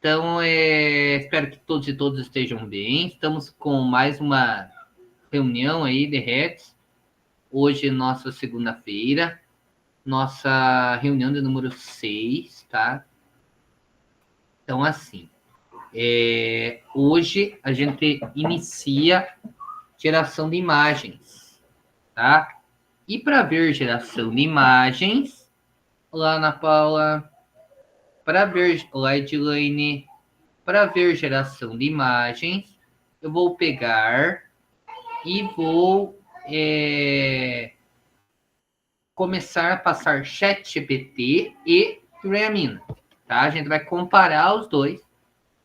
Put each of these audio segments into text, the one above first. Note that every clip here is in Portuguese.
Então, espero que todos e todas estejam bem. Estamos com mais uma reunião aí de Reds. Hoje, nossa segunda-feira, nossa reunião de número 6, tá? Então, assim, hoje a gente inicia geração de imagens, tá? E para ver geração de imagens, olá, Ana Paula, para ver, olá, Edilane, para ver geração de imagens, eu vou pegar e vou começar a passar ChatGPT e Dreamina, tá? A gente vai comparar os dois.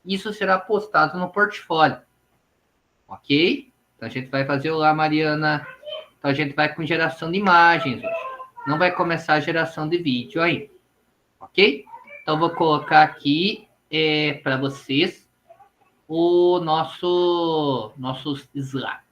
Isso será postado no portfólio, ok? Então a gente vai fazer lá, Mariana. Então a gente vai com geração de imagens hoje. Não vai começar a geração de vídeo ainda, ok? Então vou colocar aqui para vocês o nossos slides.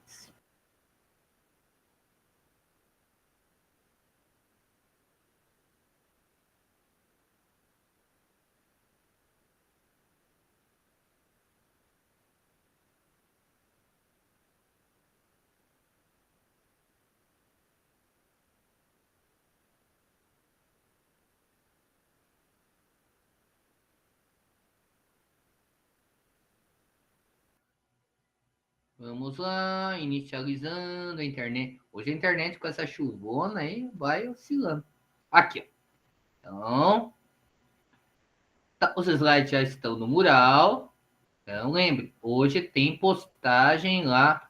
Vamos lá, inicializando a internet. Hoje a internet com essa chuvona aí vai oscilando. Aqui, ó. Então, os slides já estão no mural. Então, lembre, hoje tem postagem lá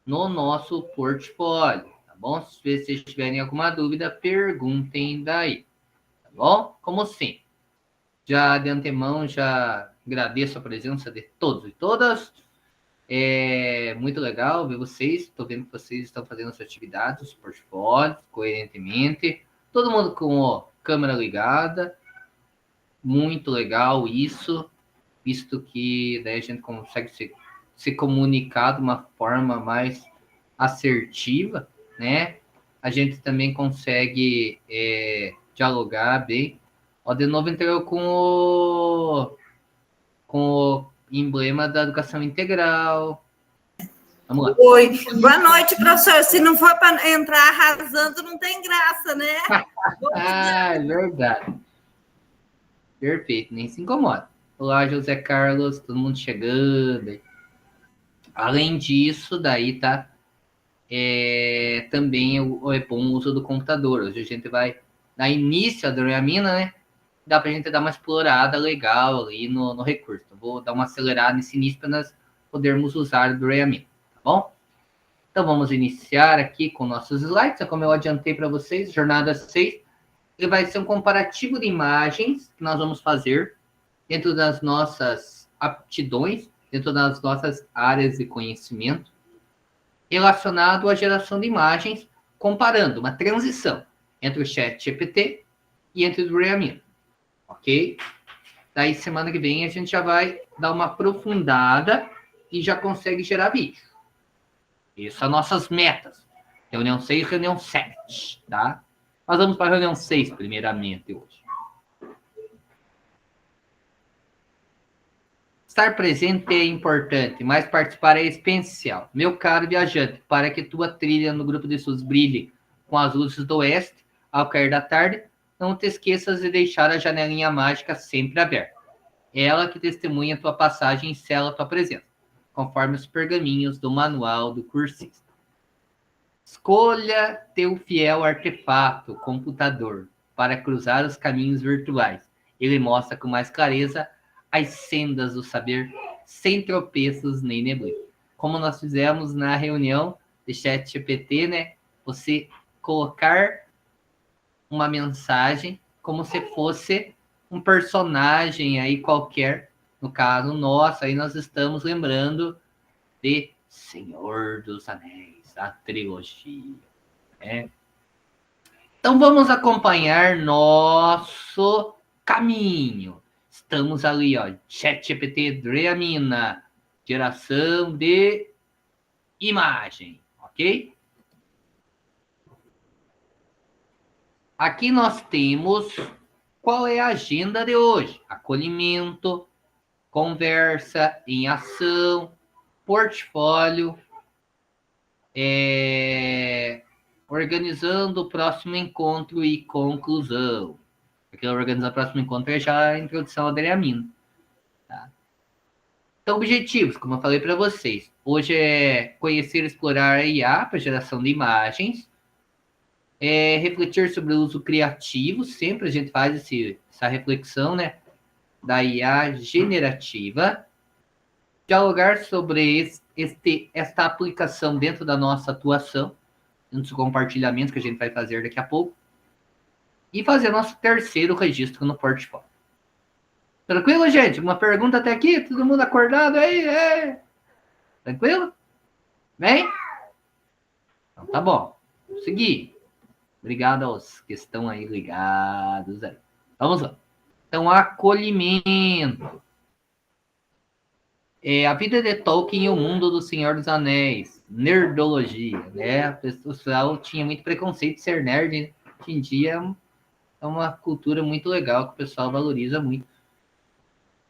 no nosso portfólio, tá bom? Se vocês tiverem alguma dúvida, perguntem daí, tá bom? Como sempre, já de antemão, já agradeço a presença de todos e todas. É muito legal ver vocês. Estou vendo que vocês estão fazendo as atividades, os portfólios, coerentemente. Todo mundo com a câmera ligada. Muito legal isso, visto que daí a gente consegue se comunicar de uma forma mais assertiva, né? A gente também consegue dialogar bem. Ó, de novo entrou com o emblema da educação integral. Vamos lá. Oi, boa noite, professor. Se não for para entrar arrasando, não tem graça, né? É verdade. Perfeito, nem se incomoda. Olá, José Carlos, todo mundo chegando. Além disso, daí tá também é bom o uso do computador. Hoje a gente vai dar início à Dreamina, né? Dá pra gente dar uma explorada legal ali no recurso. Eu vou dar uma acelerada nesse início para nós podermos usar o Dreamina, tá bom? Então vamos iniciar aqui com nossos slides. Como eu adiantei para vocês, jornada 6, ele vai ser um comparativo de imagens que nós vamos fazer dentro das nossas aptidões, dentro das nossas áreas de conhecimento, relacionado à geração de imagens, comparando uma transição entre o ChatGPT e entre o Dreamina, ok? Daí, semana que vem, a gente já vai dar uma aprofundada e já consegue gerar vídeo. Essas são nossas metas. Reunião 6, reunião 7, tá? Nós vamos para a reunião 6, primeiramente, hoje. Estar presente é importante, mas participar é essencial. Meu caro viajante, para que tua trilha no grupo de estudos brilhe com as luzes do oeste, ao cair da tarde, não te esqueças de deixar a janelinha mágica sempre aberta. Ela que testemunha tua passagem e sela tua presença, conforme os pergaminhos do manual do cursista. Escolha teu fiel artefato, computador, para cruzar os caminhos virtuais. Ele mostra com mais clareza as sendas do saber, sem tropeços nem neblina. Como nós fizemos na reunião de ChatGPT, né? Você colocar uma mensagem como se fosse um personagem aí qualquer. No caso nosso, aí nós estamos lembrando de Senhor dos Anéis, a trilogia. Né? Então vamos acompanhar nosso caminho. Estamos ali, ó, ChatGPT Dreamina, geração de imagem, ok? Aqui nós temos qual é a agenda de hoje. Acolhimento, conversa em ação, portfólio, organizando o próximo encontro e conclusão. Porque organizar o próximo encontro é já a introdução à Adriamina. Tá? Então, objetivos, como eu falei para vocês. Hoje é conhecer e explorar a IA para geração de imagens. Refletir sobre o uso criativo. Sempre a gente faz essa reflexão, né? Da IA generativa. Dialogar sobre esta aplicação dentro da nossa atuação. Dentro dos compartilhamentos que a gente vai fazer daqui a pouco. E fazer nosso terceiro registro no portfólio. Tranquilo, gente? Uma pergunta até aqui? Todo mundo acordado aí? Tranquilo? Bem? Então tá bom. Vamos seguir. Obrigado aos que estão aí ligados aí. Vamos lá. Então, acolhimento. A vida de Tolkien e o mundo do Senhor dos Anéis. Nerdologia, né? O pessoal tinha muito preconceito de ser nerd, né? Hoje em dia é uma cultura muito legal que o pessoal valoriza muito.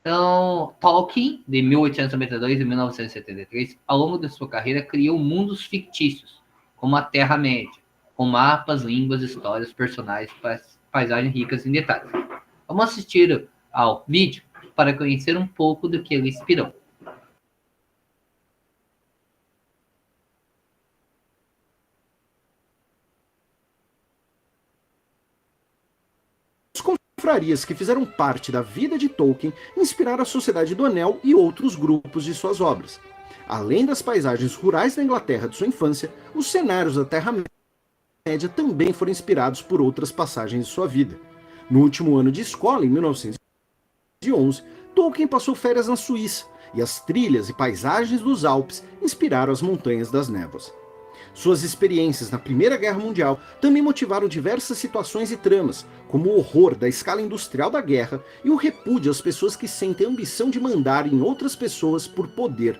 Então, Tolkien, de 1892 a 1973, ao longo de sua carreira, criou mundos fictícios, como a Terra-média, com mapas, línguas, histórias, personagens, paisagens ricas em detalhes. Vamos assistir ao vídeo para conhecer um pouco do que ele inspirou. Confrarias que fizeram parte da vida de Tolkien inspiraram a Sociedade do Anel e outros grupos de suas obras. Além das paisagens rurais da Inglaterra de sua infância, os cenários da Terra-média também foram inspirados por outras passagens de sua vida. No último ano de escola, em 1911, Tolkien passou férias na Suíça, e as trilhas e paisagens dos Alpes inspiraram as Montanhas das Névoas. Suas experiências na Primeira Guerra Mundial também motivaram diversas situações e tramas, como o horror da escala industrial da guerra e o repúdio às pessoas que sentem a ambição de mandar em outras pessoas por poder.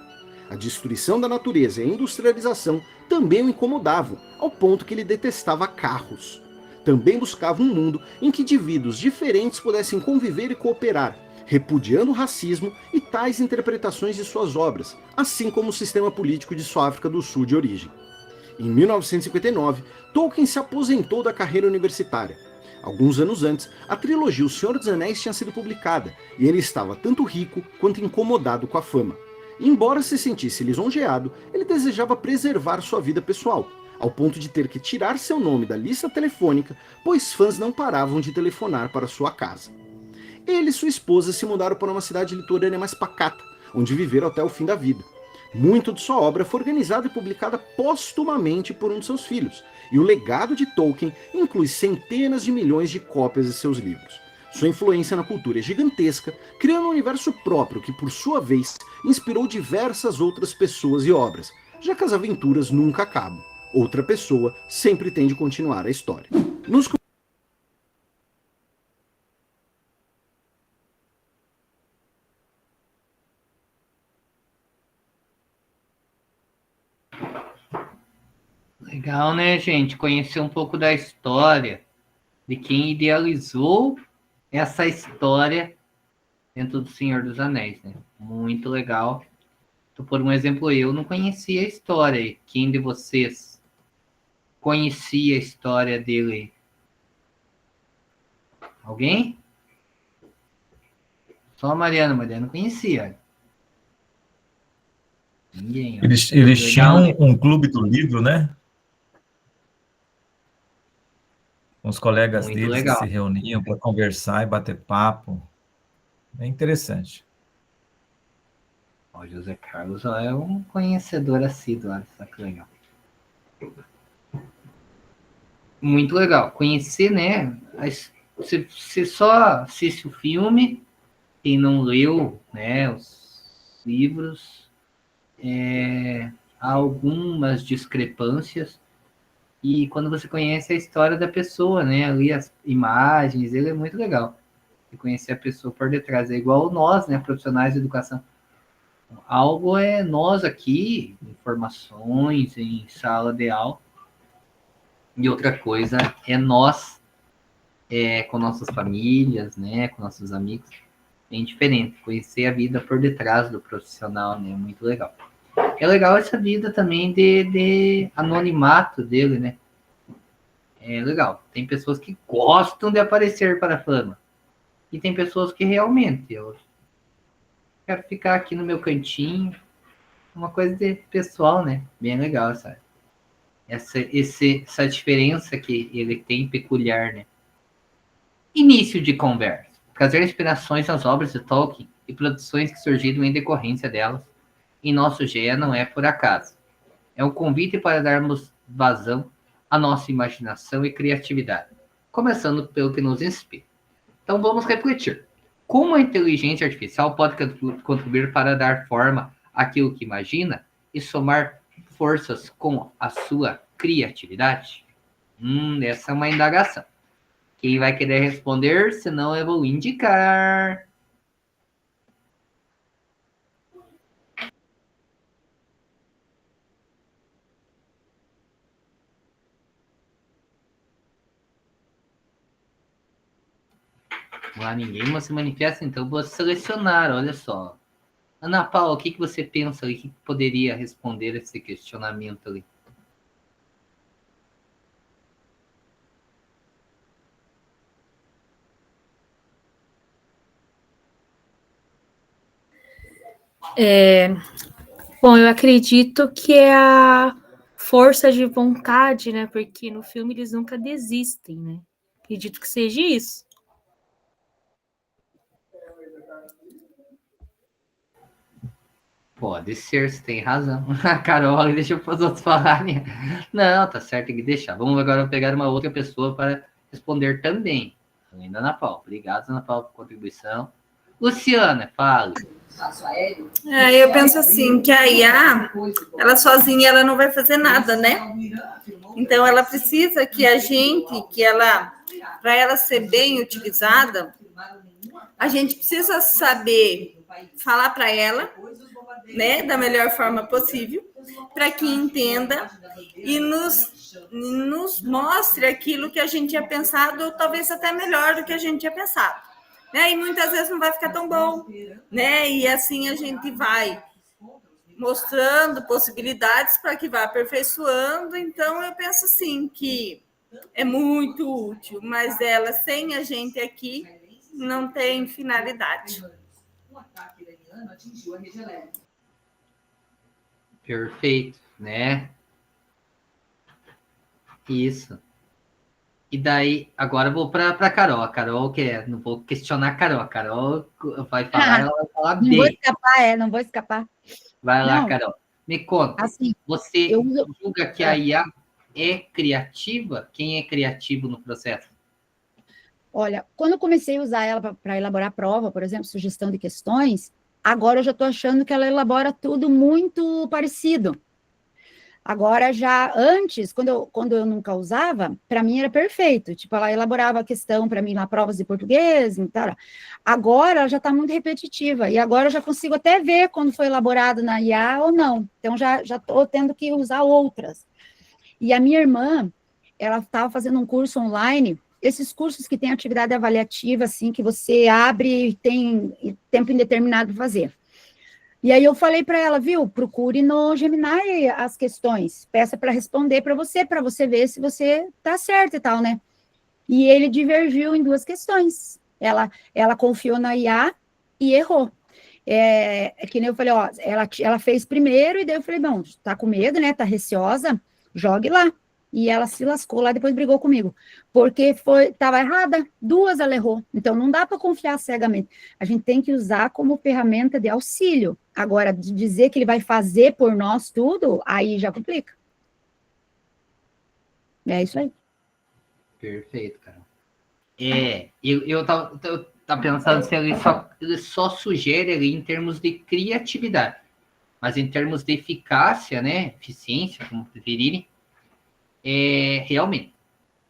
A destruição da natureza e a industrialização também o incomodavam, ao ponto que ele detestava carros. Também buscava um mundo em que indivíduos diferentes pudessem conviver e cooperar, repudiando o racismo e tais interpretações de suas obras, assim como o sistema político de sua África do Sul de origem. Em 1959, Tolkien se aposentou da carreira universitária. Alguns anos antes, a trilogia O Senhor dos Anéis tinha sido publicada, e ele estava tanto rico quanto incomodado com a fama. Embora se sentisse lisonjeado, ele desejava preservar sua vida pessoal, ao ponto de ter que tirar seu nome da lista telefônica, pois fãs não paravam de telefonar para sua casa. Ele e sua esposa se mudaram para uma cidade litorânea mais pacata, onde viveram até o fim da vida. Muito de sua obra foi organizada e publicada póstumamente por um de seus filhos, e o legado de Tolkien inclui centenas de milhões de cópias de seus livros. Sua influência na cultura é gigantesca, criando um universo próprio que, por sua vez, inspirou diversas outras pessoas e obras, já que as aventuras nunca acabam. Outra pessoa sempre tem de continuar a história. Nos Legal, né, gente? Conhecer um pouco da história de quem idealizou essa história dentro do Senhor dos Anéis, né? Muito legal. Então, por um exemplo, eu não conhecia a história. Quem de vocês conhecia a história dele? Alguém? Só a Mariana. Mariana não conhecia. Ninguém. Eles tinham um clube do livro, né? Os colegas Muito deles legal. que se reuniam para conversar e bater papo. É interessante. O José Carlos é um conhecedor assíduo, olha só que legal. Muito legal. Conhecer, né? Você só assiste o filme, quem não leu, né, os livros, há algumas discrepâncias. E quando você conhece a história da pessoa, né? Ali as imagens, ele é muito legal. E conhecer a pessoa por detrás. É igual nós, né? Profissionais de educação. Algo é nós aqui, informações em sala de aula. E outra coisa é nós, com nossas famílias, né? Com nossos amigos. bem diferente. Conhecer a vida por detrás do profissional, né? Muito legal. É legal essa vida também de anonimato dele, né? É legal. Tem pessoas que gostam de aparecer para a fama. E tem pessoas que realmente, eu quero ficar aqui no meu cantinho. Uma coisa de pessoal, né? Bem legal essa diferença que ele tem peculiar, né? Início de conversa. Trazer inspirações nas obras de Tolkien e produções que surgiram em decorrência delas. Em nosso GE não é por acaso. É um convite para darmos vazão à nossa imaginação e criatividade, começando pelo que nos inspira. Então vamos refletir. Como a inteligência artificial pode contribuir para dar forma àquilo que imagina e somar forças com a sua criatividade? Essa é uma indagação. Quem vai querer responder, senão eu vou indicar. Lá ninguém se manifesta, então vou selecionar, olha só. Ana Paula, o que você pensa ali que poderia responder esse questionamento ali? Bom, eu acredito que é a força de vontade, né? Porque no filme eles nunca desistem, né? Acredito que seja isso. Pode ser, você tem razão. A Carol, deixa os outros falarem. Não, tá certo, tem que deixar. Vamos agora pegar uma outra pessoa para responder também. Além da Ana Paula. Obrigado, Ana Paula, por contribuição. Luciana, fale. Eu penso assim, que a IA, ela sozinha, ela não vai fazer nada, né? Então, ela precisa que a gente, para ela ser bem utilizada, a gente precisa saber falar para ela, né, da melhor forma possível, para que entenda e nos mostre aquilo que a gente tinha pensado, ou talvez até melhor do que a gente tinha pensado. Né? E muitas vezes não vai ficar tão bom, né? E assim a gente vai mostrando possibilidades para que vá aperfeiçoando. Então, eu penso assim que é muito útil, mas ela, sem a gente aqui, não tem finalidade. Perfeito, né? Isso. E daí, agora eu vou para a Carol. A Carol não vou questionar a Carol. A Carol vai falar, ela vai falar Não bem. vou escapar, não vou escapar. Vai lá, Não. Carol. Me conta, Assim, você eu uso- julga que a IA é criativa? Quem é criativo no processo? olha, quando eu comecei a usar ela para elaborar prova, por exemplo, sugestão de questões, agora eu já estou achando que ela elabora tudo muito parecido. Agora, já antes, quando eu nunca usava, para mim era perfeito. Tipo, ela elaborava a questão para mim na provas de português e tal. Agora, ela já está muito repetitiva. E agora eu já consigo até ver quando foi elaborado na IA ou não. Então, já estou tendo que usar outras. E a minha irmã, ela estava fazendo um curso online, esses cursos que têm atividade avaliativa, assim, que você abre e tem tempo indeterminado para fazer. E aí eu falei para ela, viu, procure no Gemini as questões, peça para responder para você ver se você tá certo e tal, né? E ele divergiu em 2 questões. Ela confiou na IA e errou. Que nem eu falei, ó, ela fez primeiro, e daí eu falei, não, tá com medo, né? Tá receosa? Jogue lá. E ela se lascou lá, depois brigou comigo. Porque estava errada, 2 ela errou. Então, não dá para confiar cegamente. A gente tem que usar como ferramenta de auxílio. Agora, de dizer que ele vai fazer por nós tudo, aí já complica. É isso aí. Perfeito, Carol. Eu tava pensando se ele só sugere ali em termos de criatividade, mas em termos de eficácia, né, eficiência, como preferirem, realmente,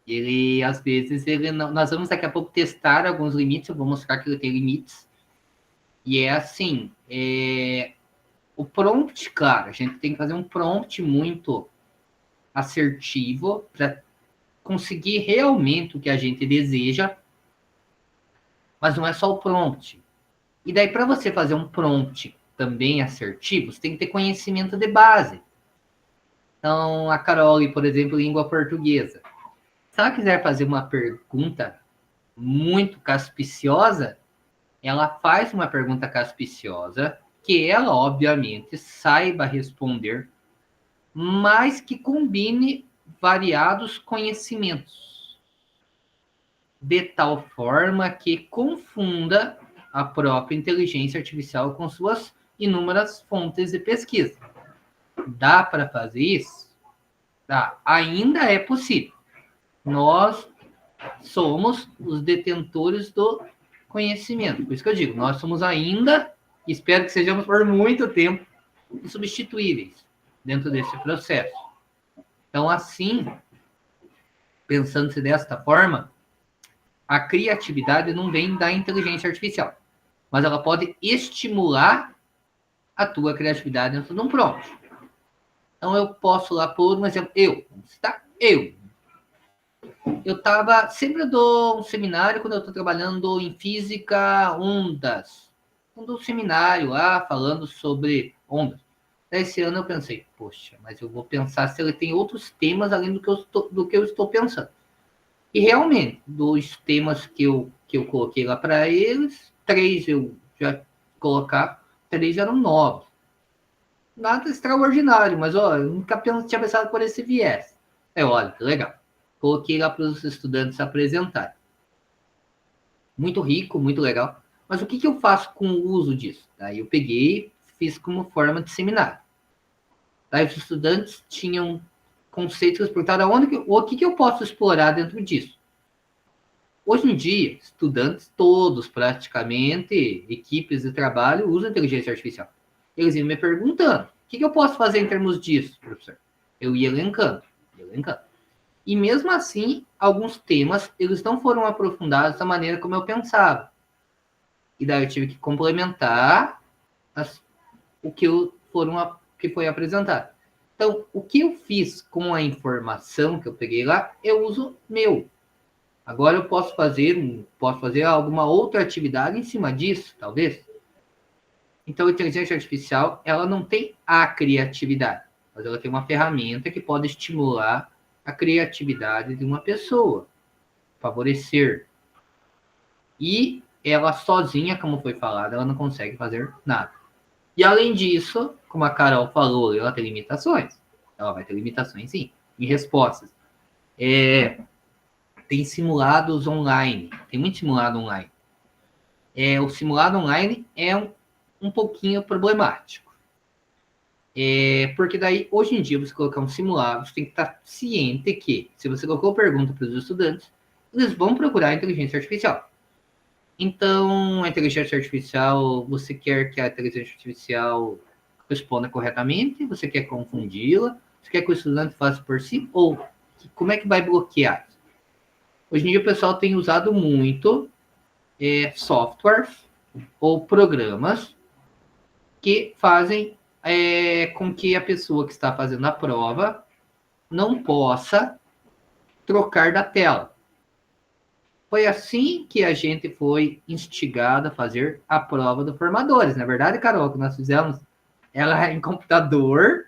ele, às vezes, nós vamos daqui a pouco testar alguns limites, eu vou mostrar que ele tem limites, e é assim, o prompt, claro, a gente tem que fazer um prompt muito assertivo para conseguir realmente o que a gente deseja, mas não é só o prompt. E daí, para você fazer um prompt também assertivo, você tem que ter conhecimento de base. Então, a Carol, por exemplo, língua portuguesa. Se ela quiser fazer uma pergunta muito caspiciosa, ela faz uma pergunta caspiciosa, que ela, obviamente, saiba responder, mas que combine variados conhecimentos, de tal forma que confunda a própria inteligência artificial com suas inúmeras fontes de pesquisa. Dá para fazer isso? Dá. Ainda é possível. Nós somos os detentores do conhecimento. Por isso que eu digo, nós somos ainda, espero que sejamos por muito tempo, insubstituíveis dentro desse processo. Então, assim, pensando-se desta forma, a criatividade não vem da inteligência artificial, mas ela pode estimular a tua criatividade dentro de um prompt. Então, eu posso lá pôr um exemplo. Eu sempre dou um seminário quando eu estou trabalhando em física ondas. Um do seminário lá falando sobre ondas. Esse ano eu pensei, poxa, mas eu vou pensar se ele tem outros temas além do que eu estou pensando. E realmente, dos temas que eu coloquei lá para eles, 3 eu já colocava, 3 eram novos. Nada extraordinário, mas ó, eu nunca tinha pensado por esse viés. Olha, que legal. Coloquei lá para os estudantes apresentarem. Muito rico, muito legal. Mas o que eu faço com o uso disso? Daí eu peguei, fiz como forma de seminário. Daí os estudantes tinham conceitos que eles perguntaram o que eu posso explorar dentro disso. Hoje em dia, estudantes todos, praticamente, equipes de trabalho, usam inteligência artificial. Eles iam me perguntando, o que eu posso fazer em termos disso, professor? Eu ia elencando. E mesmo assim, alguns temas, eles não foram aprofundados da maneira como eu pensava. E daí eu tive que complementar o que foi apresentado. Então, o que eu fiz com a informação que eu peguei lá, eu uso meu. Agora eu posso fazer alguma outra atividade em cima disso, talvez. Então, a inteligência artificial, ela não tem a criatividade, mas ela tem uma ferramenta que pode estimular a criatividade de uma pessoa, favorecer. E ela sozinha, como foi falado, ela não consegue fazer nada. E além disso, como a Carol falou, ela tem limitações. Ela vai ter limitações, sim, em respostas. Tem simulados online, tem muito simulado online. O simulado online é um pouquinho problemático. Porque daí, hoje em dia, você colocar um simulado, você tem que estar ciente que, se você colocou pergunta para os estudantes, eles vão procurar a inteligência artificial. Então, a inteligência artificial, você quer que a inteligência artificial responda corretamente? Você quer confundi-la? Você quer que o estudante faça por si? Ou como é que vai bloquear? Hoje em dia, o pessoal tem usado muito softwares ou programas que fazem com que a pessoa que está fazendo a prova não possa trocar da tela. Foi assim que a gente foi instigado a fazer a prova do formadores. Na verdade, Carol, que nós fizemos ela em computador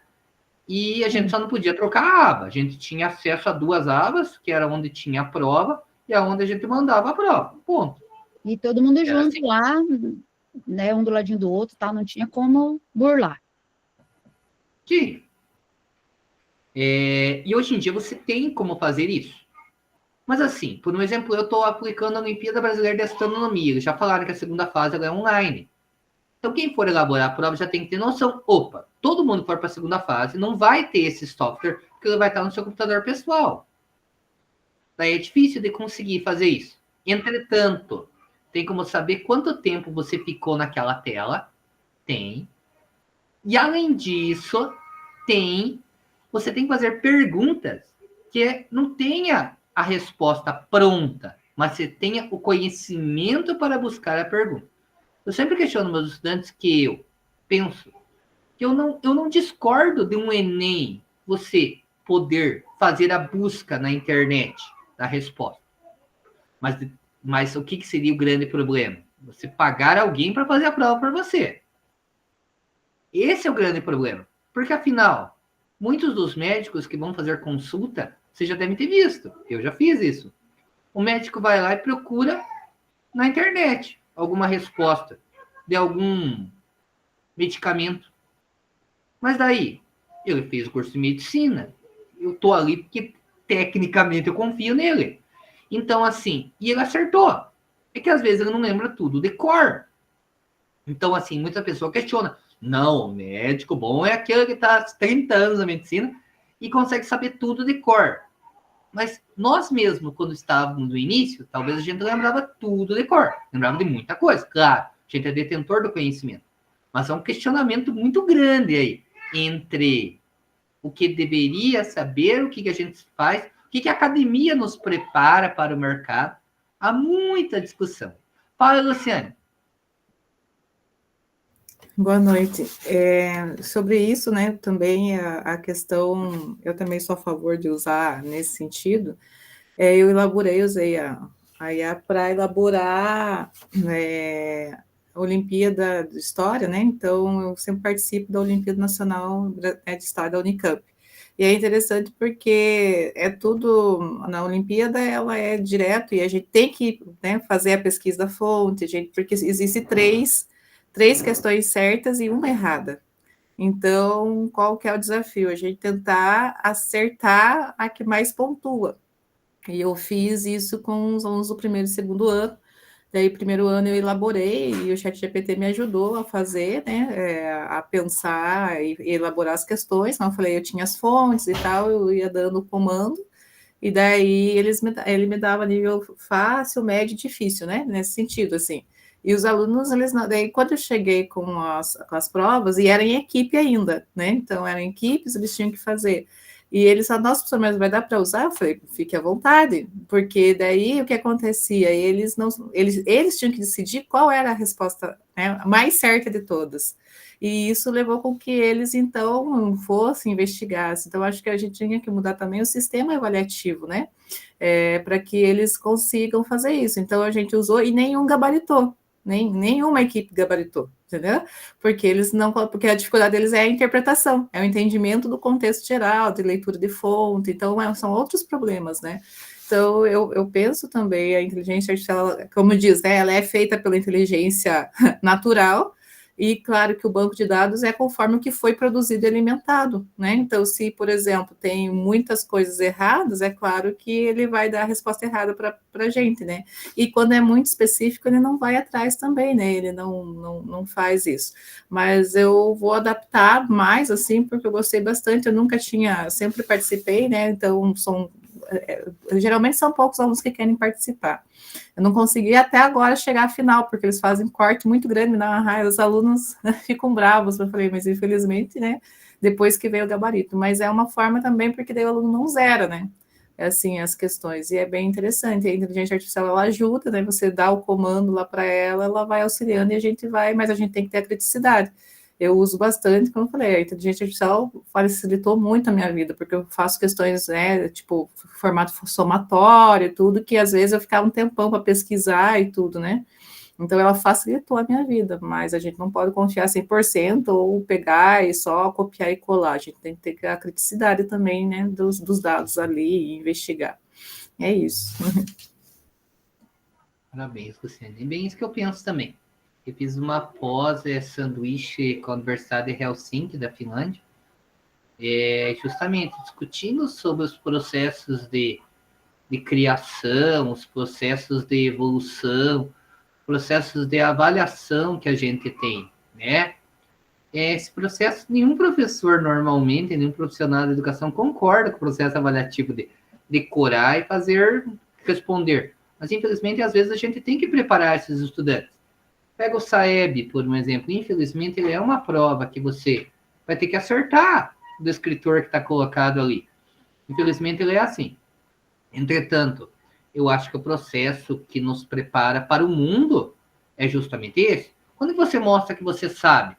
e a gente só não podia trocar a aba. A gente tinha acesso a 2 abas, que era onde tinha a prova e aonde a gente mandava a prova. Ponto. E todo mundo Era junto assim. lá, né, um do ladinho do outro, tal, não tinha como burlar. Sim. E hoje em dia você tem como fazer isso. Mas assim, por um exemplo, eu estou aplicando a Olimpíada Brasileira de Astronomia. Eles já falaram que a segunda fase ela é online. Então, quem for elaborar a prova já tem que ter noção. Opa, todo mundo que for para a segunda fase não vai ter esse software, porque ele vai estar no seu computador pessoal. Daí é difícil de conseguir fazer isso. Entretanto, tem como saber quanto tempo você ficou naquela tela? Tem. E além disso, você tem que fazer perguntas que não tenha a resposta pronta, mas você tenha o conhecimento para buscar a pergunta. Eu sempre questiono meus estudantes que eu penso que eu não discordo de um Enem você poder fazer a busca na internet da resposta. Mas o que seria o grande problema? Você pagar alguém para fazer a prova para você. Esse é o grande problema. Porque, afinal, muitos dos médicos que vão fazer consulta, você já deve ter visto. Eu já fiz isso. O médico vai lá e procura na internet alguma resposta de algum medicamento. Mas daí, ele fez o curso de medicina. Eu tô ali porque, tecnicamente, eu confio nele. Então, assim, e ele acertou. É que, às vezes, ele não lembra tudo de cor. Então, assim, muita pessoa questiona. Não, o médico bom é aquele que está há 30 anos na medicina e consegue saber tudo de cor. Mas nós mesmos, quando estávamos no início, talvez a gente lembrava tudo de cor. Lembrava de muita coisa, claro. A gente é detentor do conhecimento. Mas é um questionamento muito grande aí entre o que deveria saber, o que a gente faz, o que a academia nos prepara para o mercado. Há muita discussão. Fala, Luciane. Boa noite. Sobre isso, né, também a questão, eu também sou a favor de usar nesse sentido, eu usei a IA para elaborar a Olimpíada de História, né, então eu sempre participo da Olimpíada Nacional de História da Unicamp. E é interessante porque é tudo, na Olimpíada ela é direto e a gente tem que, né, fazer a pesquisa da fonte, porque existe três questões certas e uma errada. Então, qual que é o desafio? A gente tentar acertar a que mais pontua. E eu fiz isso com os alunos do primeiro e segundo ano. Daí, primeiro ano eu elaborei e o ChatGPT me ajudou a fazer, né, a pensar e elaborar as questões. Como eu falei, eu tinha as fontes e tal, eu ia dando o comando, e daí ele me dava nível fácil, médio e difícil, né, nesse sentido, assim. E os alunos, daí quando eu cheguei com as provas, e era em equipe ainda, né, então eram equipes, eles tinham que fazer. E eles falaram, nossa, professor, mas vai dar para usar? Eu falei, fique à vontade, porque daí o que acontecia? Eles tinham que decidir qual era a resposta, né, mais certa de todas. E isso levou com que eles, então, fossem investigar. Então, acho que a gente tinha que mudar também o sistema avaliativo, né? Para que eles consigam fazer isso. Então, a gente usou e nenhum gabaritou. Nenhuma equipe gabaritou, entendeu? Porque a dificuldade deles é a interpretação, é o entendimento do contexto geral, de leitura de fonte, então são outros problemas, né? Então, eu penso também a inteligência artificial, como diz, né, ela é feita pela inteligência natural, e claro que o banco de dados é conforme o que foi produzido e alimentado, né? Então, se, por exemplo, tem muitas coisas erradas, é claro que ele vai dar a resposta errada para a gente, né? E quando é muito específico, ele não vai atrás também, né? Ele não faz isso. Mas eu vou adaptar mais, assim, porque eu gostei bastante, sempre participei, né? Então, geralmente são poucos alunos que querem participar. Eu não consegui até agora chegar à final, porque eles fazem corte muito grande, me dá uma raiva, os alunos ficam bravos. Eu falei, mas infelizmente, né, depois que veio o gabarito. Mas é uma forma também, porque daí o aluno não zera, né, assim, as questões. E é bem interessante, a inteligência artificial, ela ajuda, né, você dá o comando lá para ela vai auxiliando e a gente vai, mas a gente tem que ter a criticidade. Eu uso bastante, como eu falei, a inteligência artificial facilitou muito a minha vida, porque eu faço questões, né, tipo, formato somatório, tudo, que às vezes eu ficava um tempão para pesquisar e tudo, né? Então, ela facilitou a minha vida, mas a gente não pode confiar 100% ou pegar e só copiar e colar. A gente tem que ter a criticidade também, né, dos dados ali e investigar. É isso. Parabéns, Luciane. É bem isso que eu penso também. Eu fiz uma pós sanduíche com a Universidade de Helsinki, da Finlândia, justamente discutindo sobre os processos de criação, os processos de evolução, processos de avaliação que a gente tem, né? Esse processo, nenhum professor normalmente, nenhum profissional da educação concorda com o processo avaliativo de decorar e responder. Mas, infelizmente, às vezes a gente tem que preparar esses estudantes. Pega o SAEB, por um exemplo. Infelizmente, ele é uma prova que você vai ter que acertar do escritor que está colocado ali. Infelizmente, ele é assim. Entretanto, eu acho que o processo que nos prepara para o mundo é justamente esse. Quando você mostra que você sabe,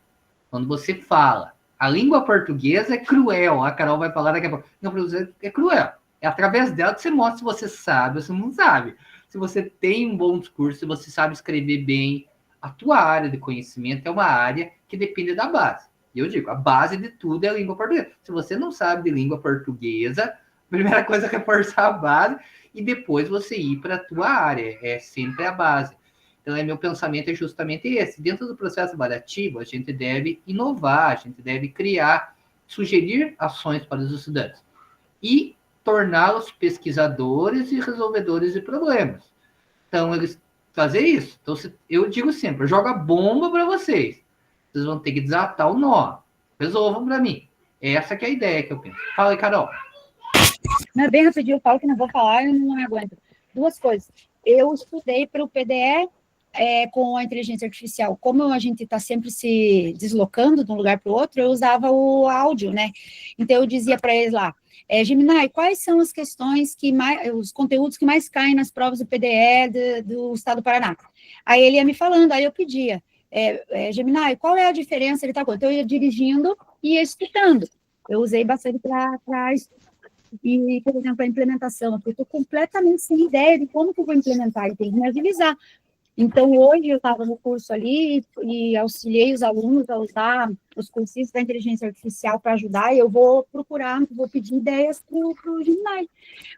quando você fala, a língua portuguesa é cruel, a Carol vai falar daqui a pouco. Não, é cruel. É através dela que você mostra se você sabe ou se não sabe. Se você tem um bom discurso, se você sabe escrever bem, a tua área de conhecimento é uma área que depende da base. E eu digo, a base de tudo é a língua portuguesa. Se você não sabe de língua portuguesa, a primeira coisa é reforçar a base e depois você ir para a tua área. É sempre a base. Então, meu pensamento é justamente esse. Dentro do processo avaliativo, a gente deve inovar, a gente deve criar, sugerir ações para os estudantes e torná-los pesquisadores e resolvedores de problemas. Então, eles fazer isso. Então, eu digo sempre, eu jogo a bomba para vocês. Vocês vão ter que desatar o nó. Resolvam para mim. Essa que é a ideia que eu penso. Fala aí, Carol. Não é bem rapidinho, eu falo que não vou falar, eu não aguento. Duas coisas. Eu estudei para o PDE com a inteligência artificial. Como a gente está sempre se deslocando de um lugar para o outro, eu usava o áudio, né? Então, eu dizia para eles lá, Gemini, quais são as questões que mais, os conteúdos que mais caem nas provas do PDE do Estado do Paraná? Aí ele ia me falando, aí eu pedia, Gemini, qual é a diferença? Ele tá com. Então eu ia dirigindo e ia escutando. Eu usei bastante para e, por exemplo, a implementação, porque eu estou completamente sem ideia de como que eu vou implementar, e tem que me agilizar. Então, hoje eu estava no curso ali e auxiliei os alunos a usar os conceitos da inteligência artificial para ajudar, e eu vou procurar, vou pedir ideias para o Gemini.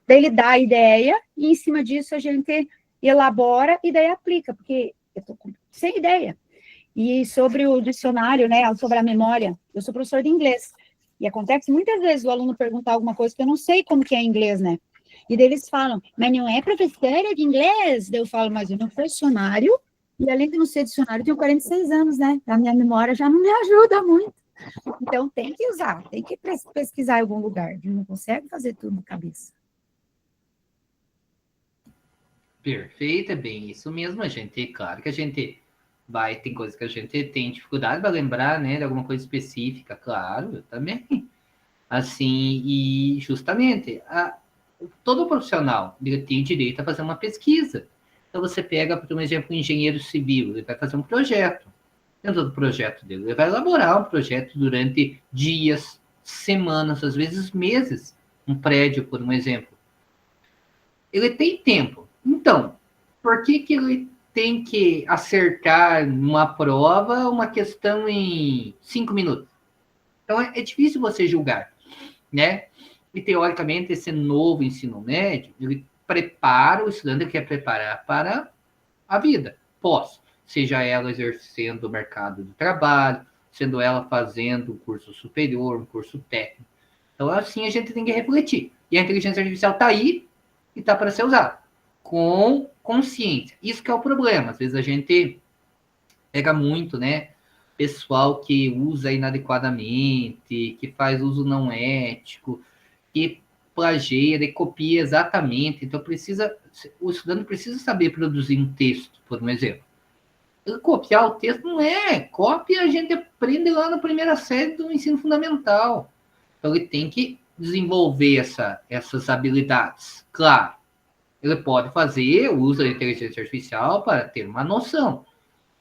Daí ele dá a ideia, e em cima disso a gente elabora e daí aplica, porque eu estou sem ideia. E sobre o dicionário, né, sobre a memória, eu sou professora de inglês, e acontece muitas vezes o aluno perguntar alguma coisa que eu não sei como que é em inglês, né? E daí eles falam, mas não é professora de inglês? Daí eu falo, mas eu não sou dicionário, e além de não ser dicionário, eu tenho 46 anos, né? A minha memória já não me ajuda muito. Então, tem que usar, tem que pesquisar em algum lugar, a gente não consegue fazer tudo de cabeça. Perfeito, é bem isso mesmo, a gente, claro que a gente tem coisas que a gente tem dificuldade para lembrar, né, de alguma coisa específica, claro, eu também. Assim, e justamente, todo profissional tem direito a fazer uma pesquisa. Então, você pega, por um exemplo, um engenheiro civil, ele vai fazer um projeto. Dentro do projeto dele, ele vai elaborar um projeto durante dias, semanas, às vezes meses. Um prédio, por um exemplo. Ele tem tempo. Então, por que ele tem que acertar numa prova uma questão em 5 minutos? Então, é difícil você julgar, né? E, teoricamente, esse novo ensino médio, ele prepara o estudante que quer preparar para a vida pós, seja ela exercendo o mercado de trabalho, sendo ela fazendo um curso superior, um curso técnico. Então, assim, a gente tem que refletir. E a inteligência artificial está aí e está para ser usada com consciência. Isso que é o problema. Às vezes a gente pega muito, né? Pessoal que usa inadequadamente, que faz uso não ético, que plageia e copia exatamente. Então, o estudante precisa saber produzir um texto, por um exemplo. Ele copiar o texto não é. Cópia a gente aprende lá na primeira série do ensino fundamental. Então, ele tem que desenvolver essas habilidades. Claro, ele pode fazer o uso da inteligência artificial para ter uma noção.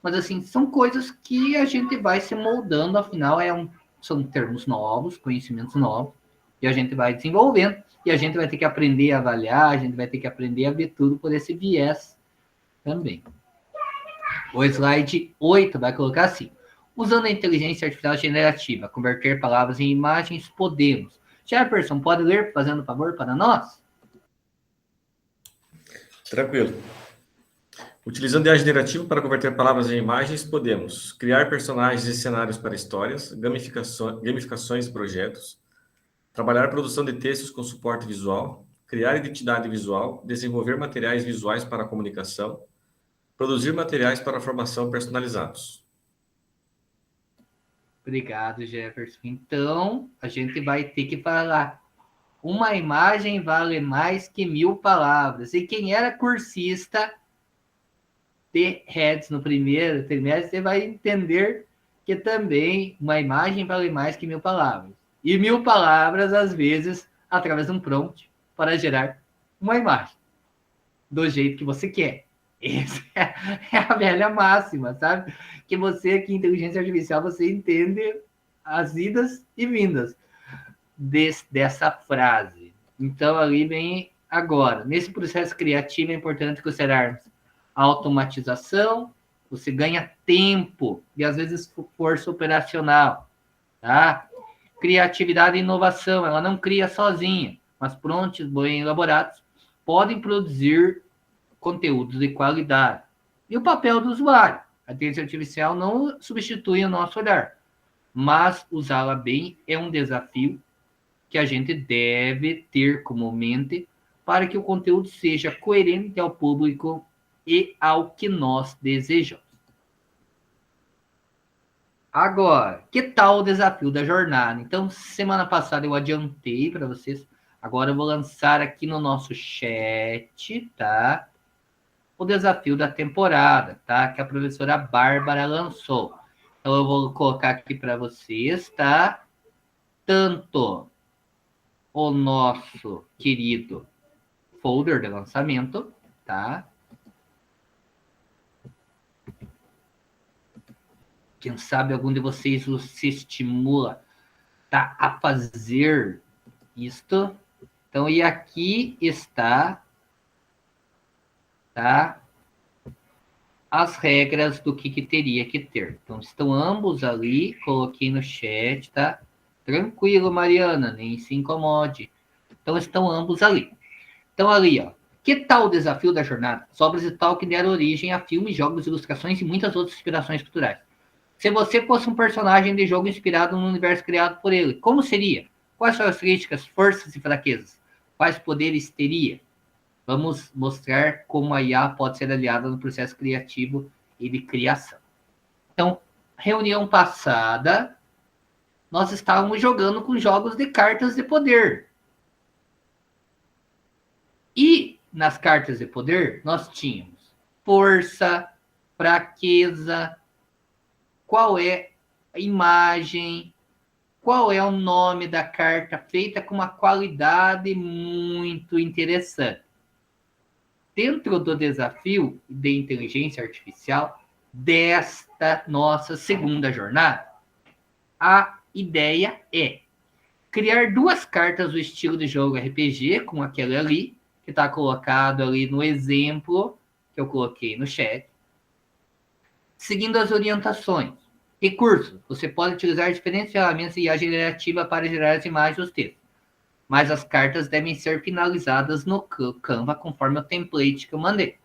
Mas, assim, são coisas que a gente vai se moldando, afinal, são termos novos, conhecimentos novos, e a gente vai desenvolvendo, e a gente vai ter que aprender a avaliar, a gente vai ter que aprender a ver tudo por esse viés também. O slide 8 vai colocar assim: usando a inteligência artificial generativa, converter palavras em imagens, podemos. Jefferson, pode ler, fazendo favor para nós? Tranquilo. Utilizando a IA generativa para converter palavras em imagens, podemos criar personagens e cenários para histórias, gamificações e projetos, trabalhar a produção de textos com suporte visual, criar identidade visual, desenvolver materiais visuais para a comunicação, produzir materiais para a formação personalizados. Obrigado, Jefferson. Então, a gente vai ter que falar. Uma imagem vale mais que 1000 palavras. E quem era cursista de Heads no primeiro trimestre, você vai entender que também uma imagem vale mais que 1000 palavras. E 1000 palavras, às vezes, através de um prompt para gerar uma imagem do jeito que você quer. Essa é a velha máxima, sabe? Que você, que inteligência artificial, você entende as idas e vindas dessa frase. Então, ali vem agora. Nesse processo criativo, é importante considerarmos a automatização, Você ganha tempo e, às vezes, força operacional, tá? Criatividade e inovação, ela não cria sozinha, mas prontos, bem elaborados, podem produzir conteúdos de qualidade. E o papel do usuário? A inteligência artificial não substitui o nosso olhar, mas usá-la bem é um desafio que a gente deve ter como mente para que o conteúdo seja coerente ao público e ao que nós desejamos. Agora, que tal o desafio da jornada? Então, semana passada eu adiantei para vocês, agora eu vou lançar aqui no nosso chat, tá? O desafio da temporada, tá? Que a professora Bárbara lançou. Então, eu vou colocar aqui para vocês, tá? Tanto o nosso querido folder de lançamento, tá? Quem sabe algum de vocês se estimula, tá, a fazer isto. Então, e aqui está, tá, as regras do que teria que ter. Então, estão ambos ali, coloquei no chat, tá? Tranquilo, Mariana, nem se incomode. Então, estão ambos ali. Então, ali, ó. Que tal o desafio da jornada? As obras de Tolkien deram origem a filmes, jogos, ilustrações e muitas outras inspirações culturais. Se você fosse um personagem de jogo inspirado no universo criado por ele, como seria? Quais são as críticas, forças e fraquezas? Quais poderes teria? Vamos mostrar como a IA pode ser aliada no processo criativo e de criação. Então, reunião passada, nós estávamos jogando com jogos de cartas de poder. E nas cartas de poder, nós tínhamos força, fraqueza, qual é a imagem, qual é o nome da carta, feita com uma qualidade muito interessante. Dentro do desafio de inteligência artificial desta nossa segunda jornada, a ideia é criar 2 cartas do estilo de jogo RPG, com aquele ali, que está colocado ali no exemplo que eu coloquei no chat, seguindo as orientações. Recursos. Você pode utilizar diferentes ferramentas de IA generativa para gerar as imagens dos textos, mas as cartas devem ser finalizadas no Canva conforme o template que eu mandei.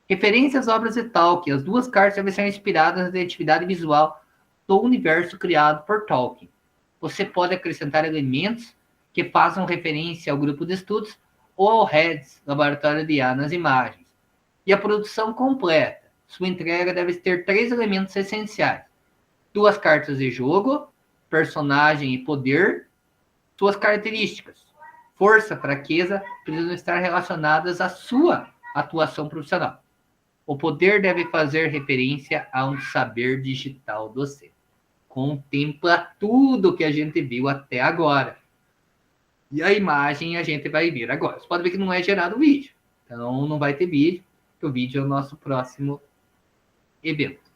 Referências às obras de Tolkien. As 2 cartas devem ser inspiradas na identidade visual do universo criado por Tolkien. Você pode acrescentar elementos que façam referência ao grupo de estudos ou ao REDS, Laboratório de IA, nas imagens. E a produção completa. Sua entrega deve ter 3 elementos essenciais: 2 cartas de jogo, personagem e poder. Suas características, força, fraqueza, precisam estar relacionadas à sua atuação profissional. O poder deve fazer referência a um saber digital docente. Contempla tudo que a gente viu até agora. E a imagem a gente vai ver agora. Você pode ver que não é gerado vídeo. Então, não vai ter vídeo, porque o vídeo é o nosso próximo evento.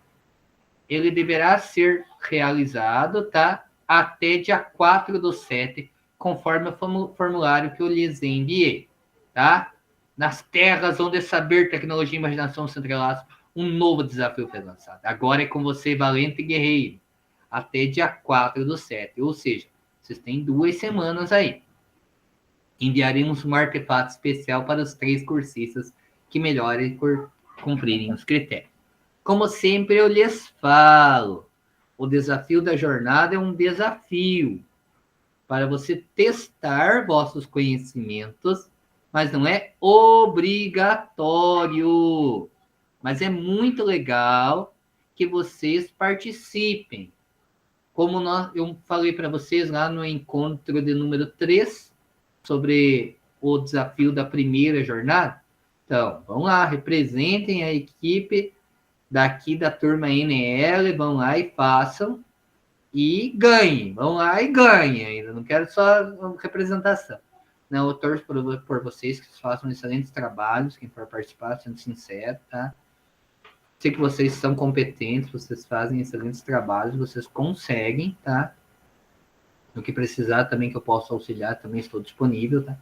Ele deverá ser realizado, tá? Até dia 4/7, conforme o formulário que eu lhes enviei, tá? Nas terras onde saber, tecnologia e imaginação se entrelaçam, um novo desafio foi lançado. Agora é com você, valente guerreiro. Até dia 4/7, ou seja, vocês têm 2 semanas aí. Enviaremos um artefato especial para os 3 cursistas que melhorem por cumprirem os critérios. Como sempre eu lhes falo, o desafio da jornada é um desafio para você testar vossos conhecimentos, mas não é obrigatório. Mas é muito legal que vocês participem. Como eu falei para vocês lá no encontro de número 3, sobre o desafio da primeira jornada. Então, vão lá, representem a equipe daqui da turma NL, vão lá e façam e ganhem. Vão lá e ganhem ainda. Não quero só representação. Não, eu torço por vocês que façam excelentes trabalhos. Quem for participar, sendo sincero, tá? Sei que vocês são competentes, vocês fazem excelentes trabalhos, vocês conseguem, tá? No que precisar também que eu possa auxiliar, também estou disponível, tá?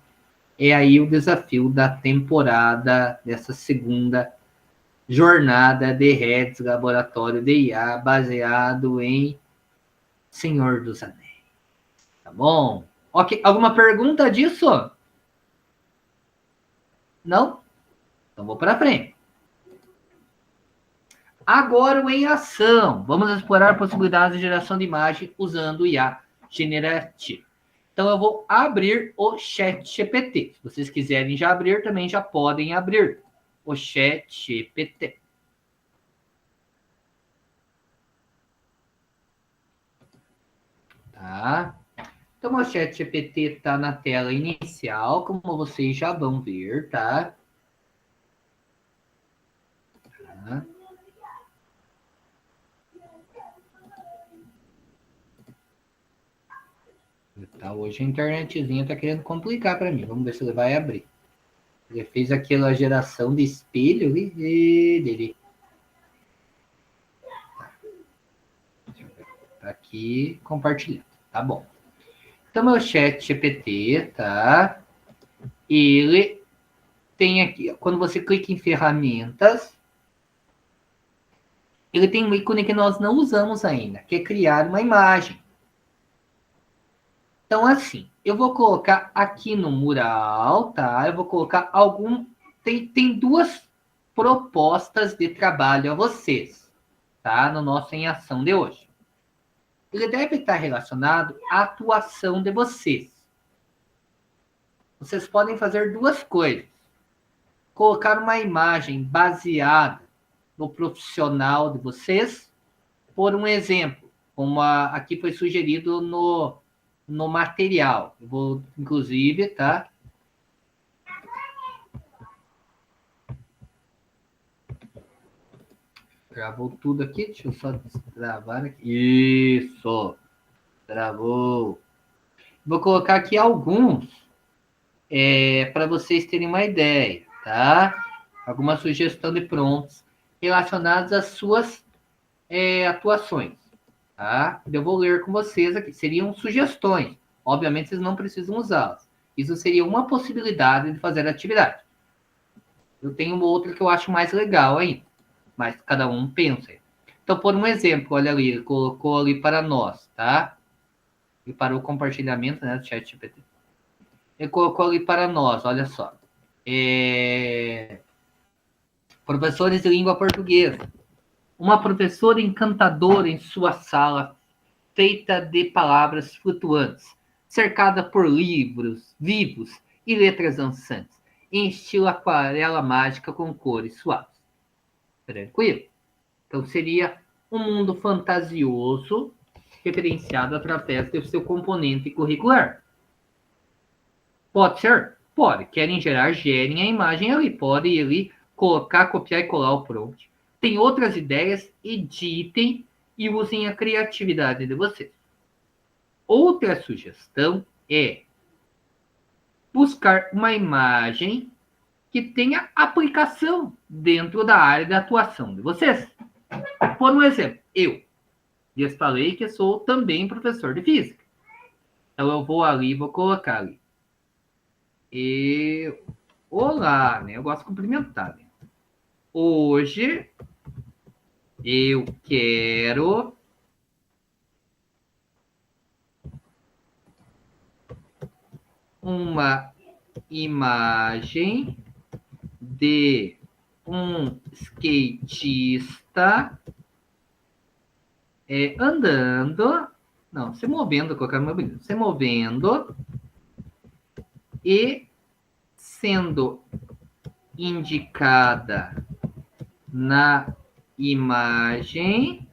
É aí o desafio da temporada dessa segunda jornada de Redes Laboratório de IA baseado em Senhor dos Anéis. Tá bom? Ok, alguma pergunta disso? Não? Então vou para frente. Agora o em ação. Vamos explorar possibilidades de geração de imagem usando o IA generativo. Então eu vou abrir o ChatGPT. Se vocês quiserem já abrir, também já podem abrir o ChatGPT. Tá? Então o ChatGPT está na tela inicial, como vocês já vão ver, tá? Tá. Tá, hoje a internetzinha tá querendo complicar para mim. Vamos ver se ele vai abrir. Ele fez aquela geração de espelho dele. Tá aqui compartilhando. Tá bom. Então, meu chat GPT, tá? Ele tem aqui, quando você clica em ferramentas, ele tem um ícone que nós não usamos ainda, que é criar uma imagem. Então, assim, eu vou colocar aqui no mural, tá? Eu vou colocar tem duas propostas de trabalho a vocês, tá? No nosso Em Ação de hoje. Ele deve estar relacionado à atuação de vocês. Vocês podem fazer duas coisas. Colocar uma imagem baseada no profissional de vocês, por um exemplo, como aqui foi sugerido no material. Eu vou, inclusive, tá? Travou tudo aqui. Deixa eu só destravar aqui. Isso. Travou. Vou colocar aqui alguns para vocês terem uma ideia, tá? Alguma sugestão de prompts relacionados às suas atuações. Tá? Eu vou ler com vocês aqui. Seriam sugestões. Obviamente, vocês não precisam usá-las. Isso seria uma possibilidade de fazer a atividade. Eu tenho uma outra que eu acho mais legal ainda. Mas cada um pensa. Então, por um exemplo, olha ali, ele colocou ali para nós, tá? E para o compartilhamento, né, do ChatGPT. Ele colocou ali para nós, olha só. Professores de língua portuguesa. Uma professora encantadora em sua sala, feita de palavras flutuantes, cercada por livros vivos e letras dançantes, em estilo aquarela mágica com cores suaves. Tranquilo? Então seria um mundo fantasioso, referenciado através do seu componente curricular. Pode ser? Pode. Querem gerar, gerem a imagem ali. Pode ali colocar, copiar e colar o prompt. Tem outras ideias, editem e usem a criatividade de vocês. Outra sugestão é buscar uma imagem que tenha aplicação dentro da área de atuação de vocês. Por um exemplo, eu já falei que sou também professor de física. Então eu vou ali, vou colocar ali. Olá, né? Eu gosto de cumprimentar, né? Hoje eu quero uma imagem de um skatista andando, não, se movendo, colocar meu bonito, se movendo e sendo indicada na imagem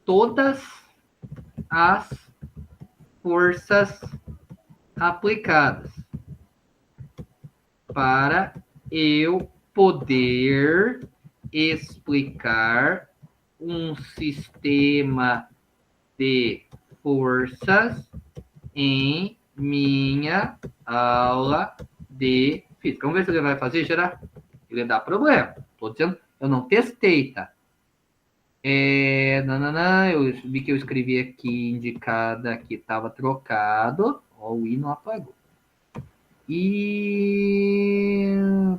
todas as forças aplicadas para eu poder explicar um sistema de forças em minha aula de física. Vamos ver se ele vai fazer, será? Ele dá problema. Estou dizendo, eu não testei, tá? Eu vi que eu escrevi aqui, indicada que estava trocado. Ó, o i não apagou. E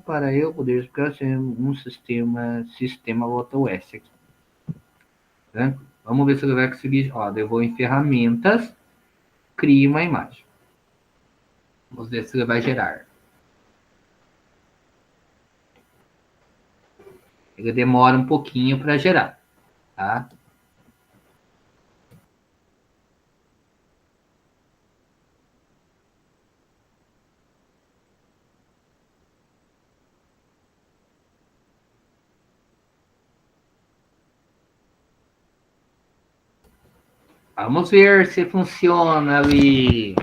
para eu poder explicar um sistema AutoS aqui. Tá? Vamos ver se ele vai conseguir. Ó, eu vou em ferramentas, cria uma imagem. Vamos ver se ele vai gerar. Ele demora um pouquinho para gerar, tá? Vamos ver se funciona ali.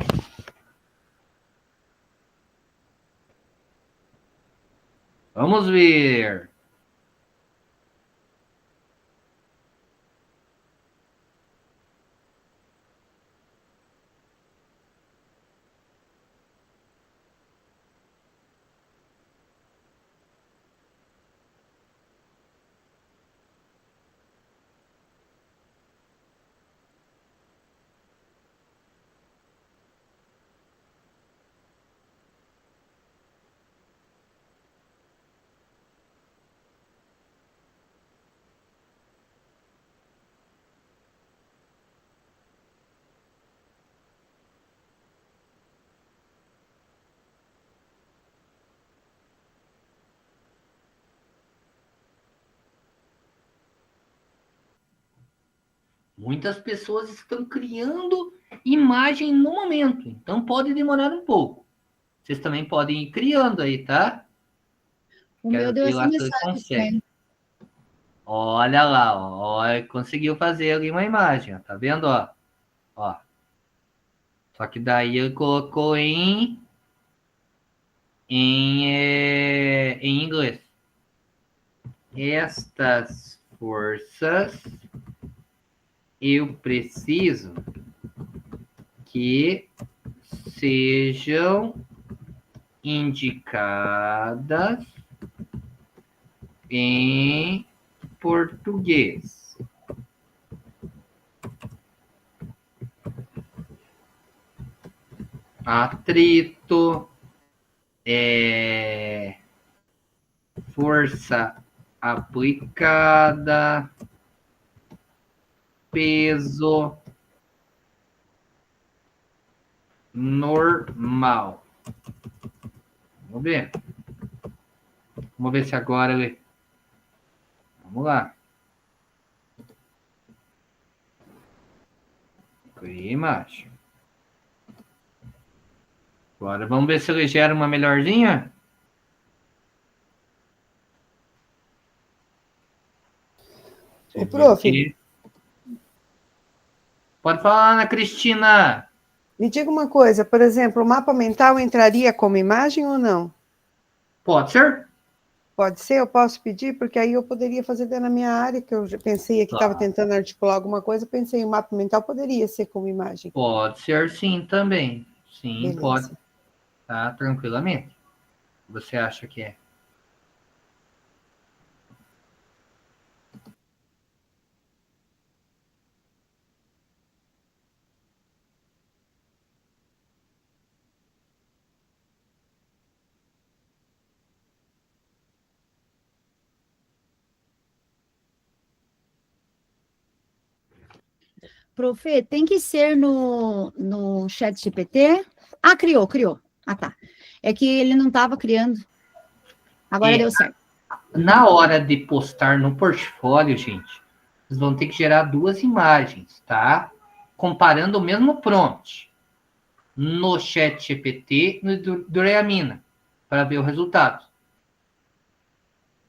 Vamos ver. Muitas pessoas estão criando imagem no momento, então pode demorar um pouco. Vocês também podem ir criando aí, tá? O meu deu essa mensagem consegue. Olha lá, ó, conseguiu fazer ali uma imagem, ó, tá vendo, ó? Só que daí ele colocou em inglês. Estas forças eu preciso que sejam indicadas em português. Atrito, força aplicada, peso normal. Vamos ver. Vamos ver se agora ele... Vamos lá. Cria imagem. Agora vamos ver se ele gera uma melhorzinha. Ô, prof. Pode falar, Ana Cristina. Me diga uma coisa, por exemplo, o mapa mental entraria como imagem ou não? Pode ser? Pode ser, eu posso pedir, porque aí eu poderia fazer dentro da minha área, que eu já pensei aqui, estava tentando articular alguma coisa, pensei, o mapa mental poderia ser como imagem. Pode ser sim também. Sim, beleza. pode. Tá, tranquilamente. Você acha que é? Profe, tem que ser no chat GPT? Ah, criou. Ah, tá. É que ele não estava criando. Agora deu certo. Na hora de postar no portfólio, gente, vocês vão ter que gerar 2 imagens, tá? Comparando o mesmo prompt no chat GPT e no Dureamina, para ver o resultado.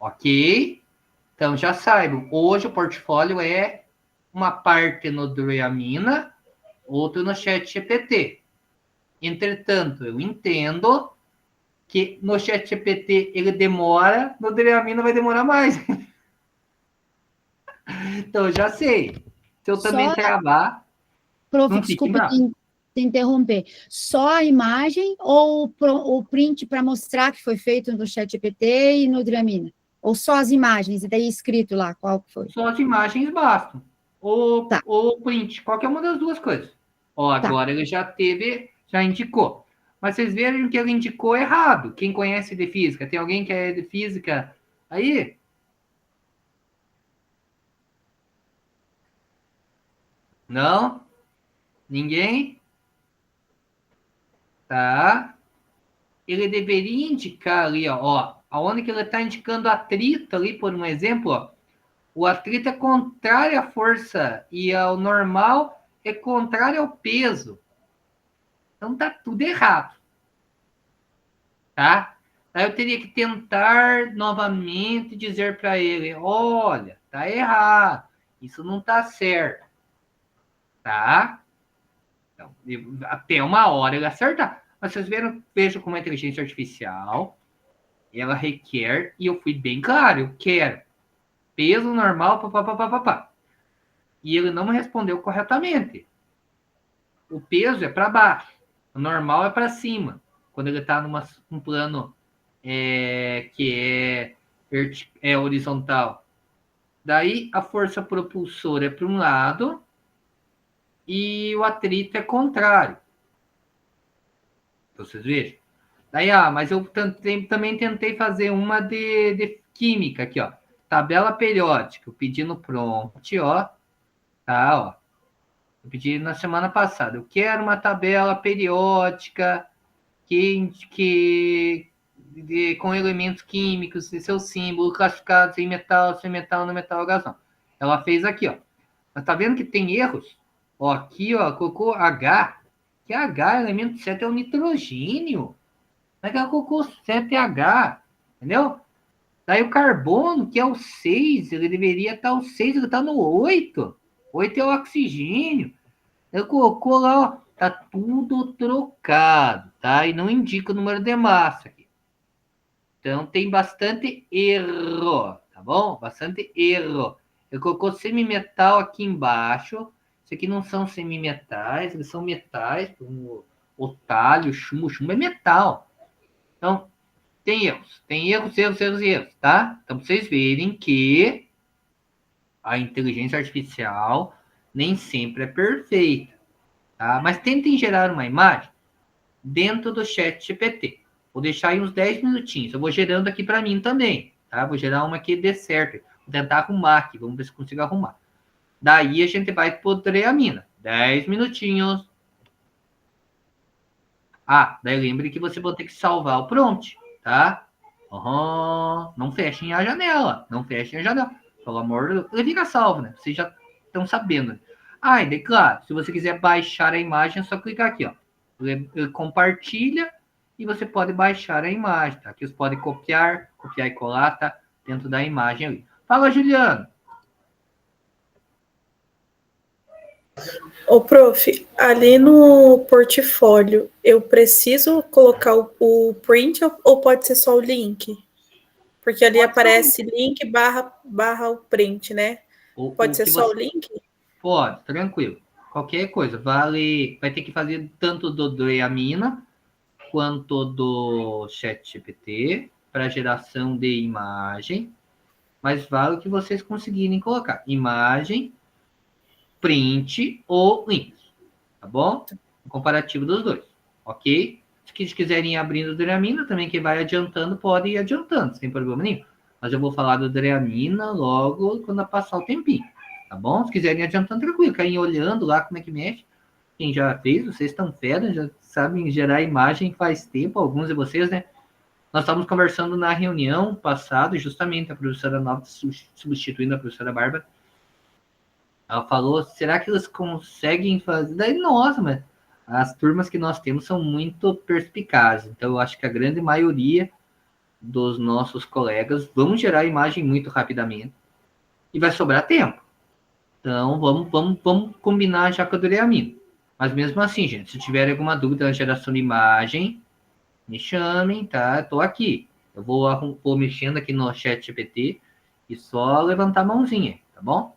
Ok? Então, já saibam, hoje o portfólio é uma parte no Dureamina, outra no chat GPT. Entretanto, eu entendo que no chat GPT ele demora, no Dureamina vai demorar mais. Então, eu já sei. Se eu também travar... Prof, desculpa te interromper. Só a imagem ou o print para mostrar que foi feito no chat GPT e no Dureamina? Ou só as imagens, e daí escrito lá qual que foi? Só as imagens bastam. Ou print, qualquer uma das duas coisas. Ó, agora ele já indicou. Mas vocês viram que ele indicou errado. Quem conhece de física? Tem alguém que é de física aí? Não? Ninguém? Tá. Ele deveria indicar ali, ó, aonde que ele está indicando atrito ali, por um exemplo, ó. O atrito é contrário à força e ao normal é contrário ao peso. Então tá tudo errado, tá? Aí eu teria que tentar novamente dizer para ele, olha, tá errado, isso não tá certo, tá? Então, até uma hora ele acertar. Mas vocês vejam como a inteligência artificial, ela requer, e eu fui bem claro, eu quero peso normal, papapá. E ele não me respondeu corretamente. O peso é para baixo, o normal é para cima. Quando ele está num plano que é horizontal. Daí a força propulsora é para um lado e o atrito é contrário. Vocês vejam? Daí, mas eu também tentei fazer uma de química aqui, ó. Tabela periódica. Eu pedi no prompt, ó. Tá, ó. Eu pedi na semana passada. Eu quero uma tabela periódica com elementos químicos e seus símbolos classificados em metal, sem metal, no metal, gasão. Ela fez aqui, ó. Mas tá vendo que tem erros? Ó, aqui, ó, colocou H. Que H, elemento 7 é o nitrogênio. Mas ela colocou 7H, entendeu? Daí o carbono, que é o 6, ele deveria estar o 6, ele está no 8. 8 é o oxigênio. Ele colocou lá, ó, tá tudo trocado, tá? E não indica o número de massa aqui. Então tem bastante erro, tá bom? Bastante erro. Ele colocou semimetal aqui embaixo. Isso aqui não são semimetais, eles são metais, como o talho, chumbo é metal. Então, tem erros, tá? Então, pra vocês verem que a inteligência artificial nem sempre é perfeita, tá? Mas tentem gerar uma imagem dentro do chat GPT. Vou deixar aí uns 10 minutinhos. Eu vou gerando aqui para mim também, tá? Vou gerar uma que dê certo. Vou tentar arrumar aqui, vamos ver se consigo arrumar. Daí a gente vai poder a mina. 10 minutinhos. Daí lembre que você vai ter que salvar o prompt, tá? Não fechem a janela. Não fechem a janela. Pelo amor de Deus. Ele fica salvo, né? Vocês já estão sabendo. E daí, claro, se você quiser baixar a imagem, é só clicar aqui, ó. Ele compartilha e você pode baixar a imagem, tá? Aqui você pode copiar e colar, tá? Dentro da imagem ali. Fala, Juliano. Ô, prof, ali no portfólio, eu preciso colocar o print ou pode ser só o link? Porque ali aparece link barra o print, né? Pode ser só o link? Pode, tranquilo. Qualquer coisa. Vai ter que fazer tanto do Dreamina quanto do ChatGPT para geração de imagem. Mas vale o que vocês conseguirem colocar. Imagem, print ou link. Tá bom? O comparativo dos dois. Ok? Se quiserem ir abrindo o Dreamina, também que vai adiantando, pode ir adiantando, sem problema nenhum. Mas eu vou falar do Dreamina logo quando passar o tempinho. Tá bom? Se quiserem ir adiantando, tranquilo. Querem ir olhando lá como é que mexe. Quem já fez, vocês estão fera, já sabem gerar imagem faz tempo, alguns de vocês, né? Nós estávamos conversando na reunião passada, justamente a professora Nova substituindo a professora Bárbara. Ela falou, será que eles conseguem fazer? Daí, nossa, mas as turmas que nós temos são muito perspicazes. Então, eu acho que a grande maioria dos nossos colegas vão gerar imagem muito rapidamente e vai sobrar tempo. Então, vamos combinar já com a Doreamina. Mas mesmo assim, gente, se tiver alguma dúvida na geração de imagem, me chamem, tá? Estou aqui. Eu vou mexendo aqui no chat GPT e só levantar a mãozinha, tá bom?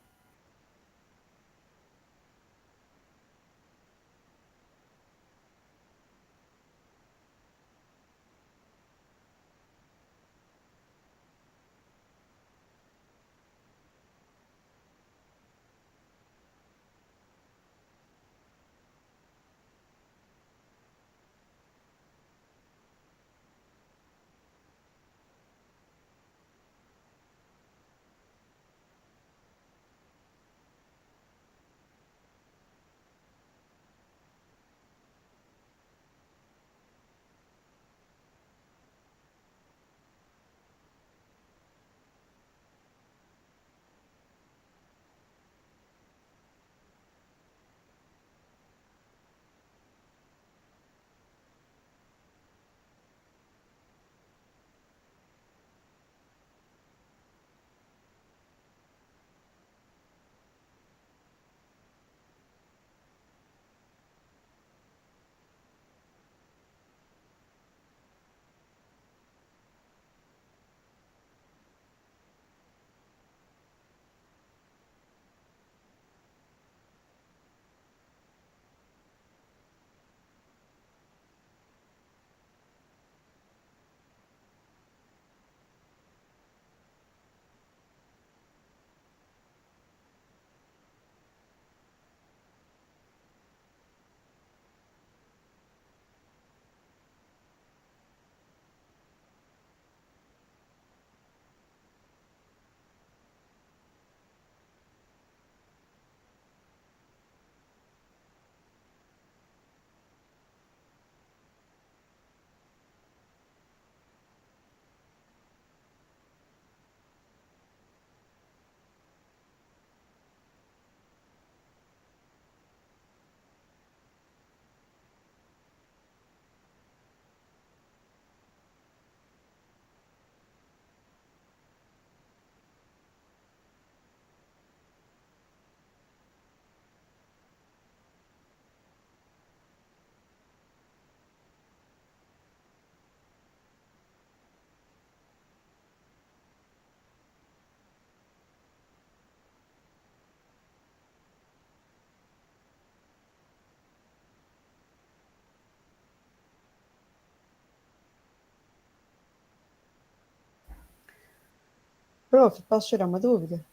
Prof, posso tirar uma dúvida?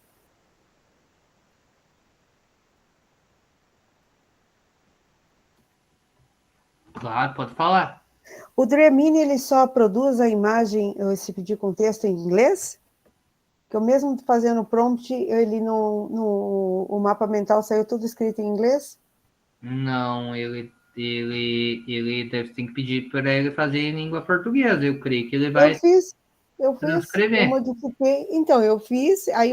Claro, pode falar. O Dramini, ele só produz a imagem, esse tipo de contexto em inglês? Que eu mesmo fazendo prompt, ele o mapa mental saiu tudo escrito em inglês? Não, ele deve ter que pedir para ele fazer em língua portuguesa. Eu creio que ele vai Eu transcrever. modifiquei. Então, aí eu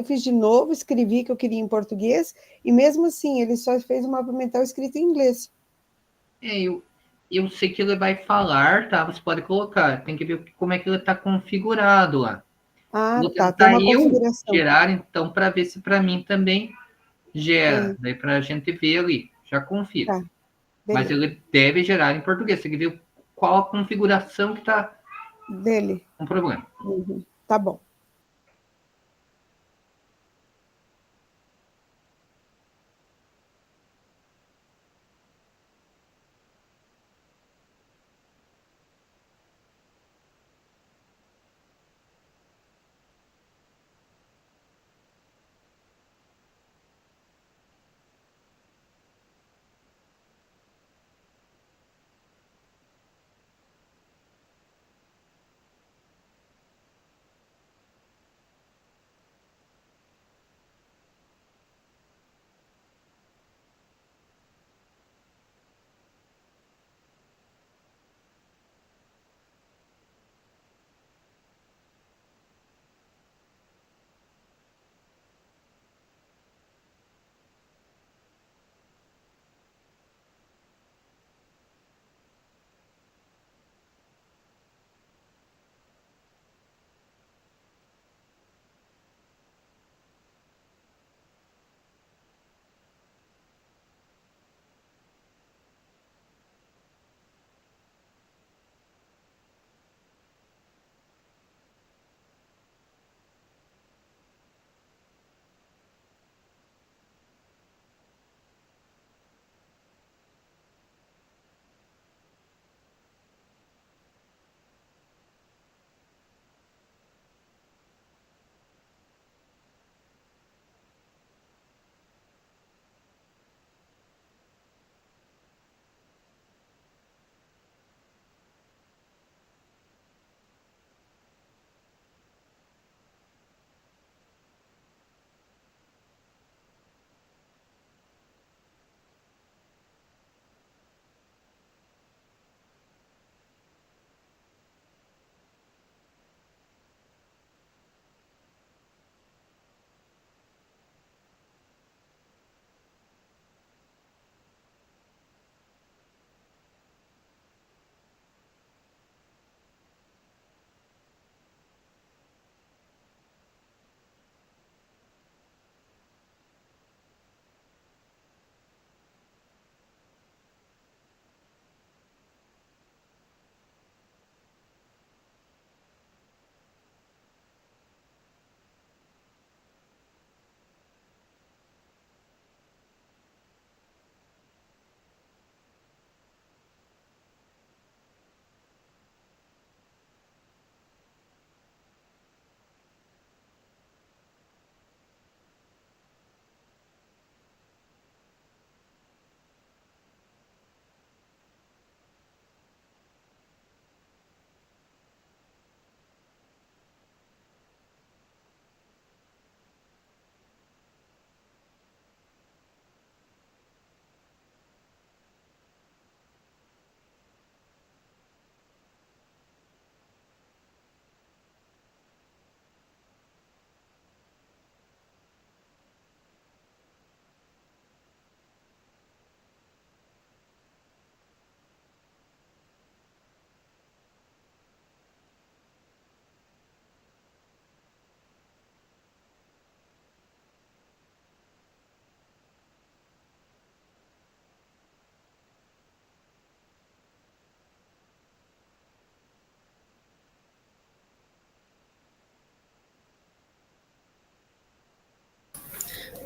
fiz de novo, escrevi que eu queria em português, e mesmo assim, ele só fez o mapa mental escrito em inglês. Eu sei que ele vai falar, tá? Você pode colocar. Tem que ver como é que ele está configurado lá. Ah, Vou tá, tem tentar uma eu configuração. gerar, então, para ver se para mim também gera. Daí para a gente ver ali. Já confio. Tá, Mas beleza. ele deve gerar em português. Tem que ver qual a configuração que está Dele. com problema. Uhum, tá bom.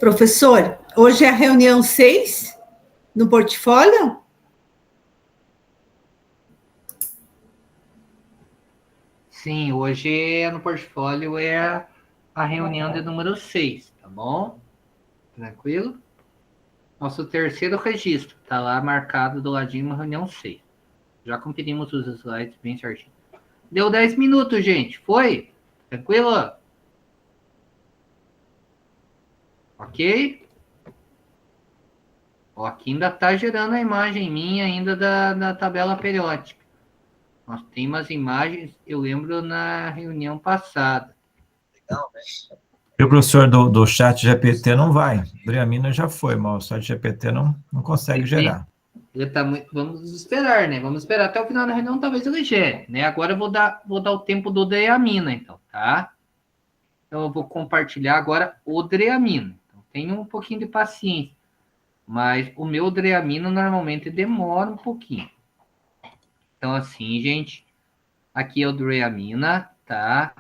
Professor, hoje é a reunião 6 no portfólio? Sim, hoje no portfólio é a reunião de número 6, tá bom? Tranquilo? Nosso terceiro registro, tá lá marcado do ladinho, reunião 6. Já conferimos os slides bem certinho. Deu 10 minutos, gente. Foi? Tranquilo? Ok? Ó, aqui ainda tá gerando a imagem minha ainda da tabela periódica. Nós temos umas imagens, eu lembro na reunião passada. Legal, né? E o professor do chat GPT não vai. Driamina já foi, mas o chat GPT não consegue gerar. Ele tá muito... Vamos esperar, né? Vamos esperar até o final da reunião, talvez ele gere, né? Agora eu vou dar o tempo do Driamina, então, tá? Então eu vou compartilhar agora o Driamina. Então, tenha um pouquinho de paciência. Mas o meu Driamina normalmente demora um pouquinho. Então, assim, gente, aqui é o Driamina, tá?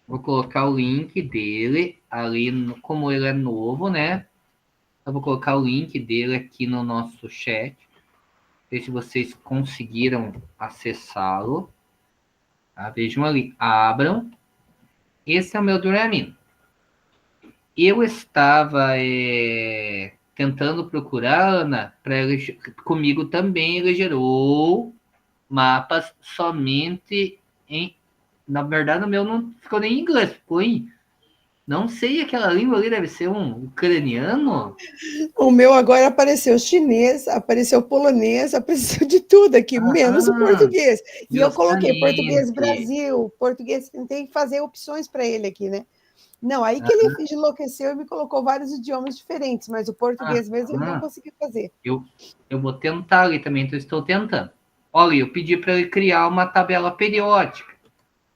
Vou colocar o link dele ali, como ele é novo, né? Eu vou colocar o link dele aqui no nosso chat. Ver se vocês conseguiram acessá-lo. Tá? Vejam ali, abram. Esse é o meu Driamina. Eu estava tentando procurar, Ana, para ele, comigo também ele gerou mapas somente em... Na verdade, o meu não ficou nem em inglês, ficou em... Não sei, aquela língua ali deve ser um ucraniano? O meu agora apareceu chinês, apareceu polonês, apareceu de tudo aqui, menos o português. E eu coloquei português Brasil, português, tentei fazer opções para ele aqui, né? Não, aí que ele enlouqueceu e me colocou vários idiomas diferentes, mas o português mesmo ele não conseguiu fazer. Eu vou tentar ali também, então estou tentando. Olha, eu pedi para ele criar uma tabela periódica.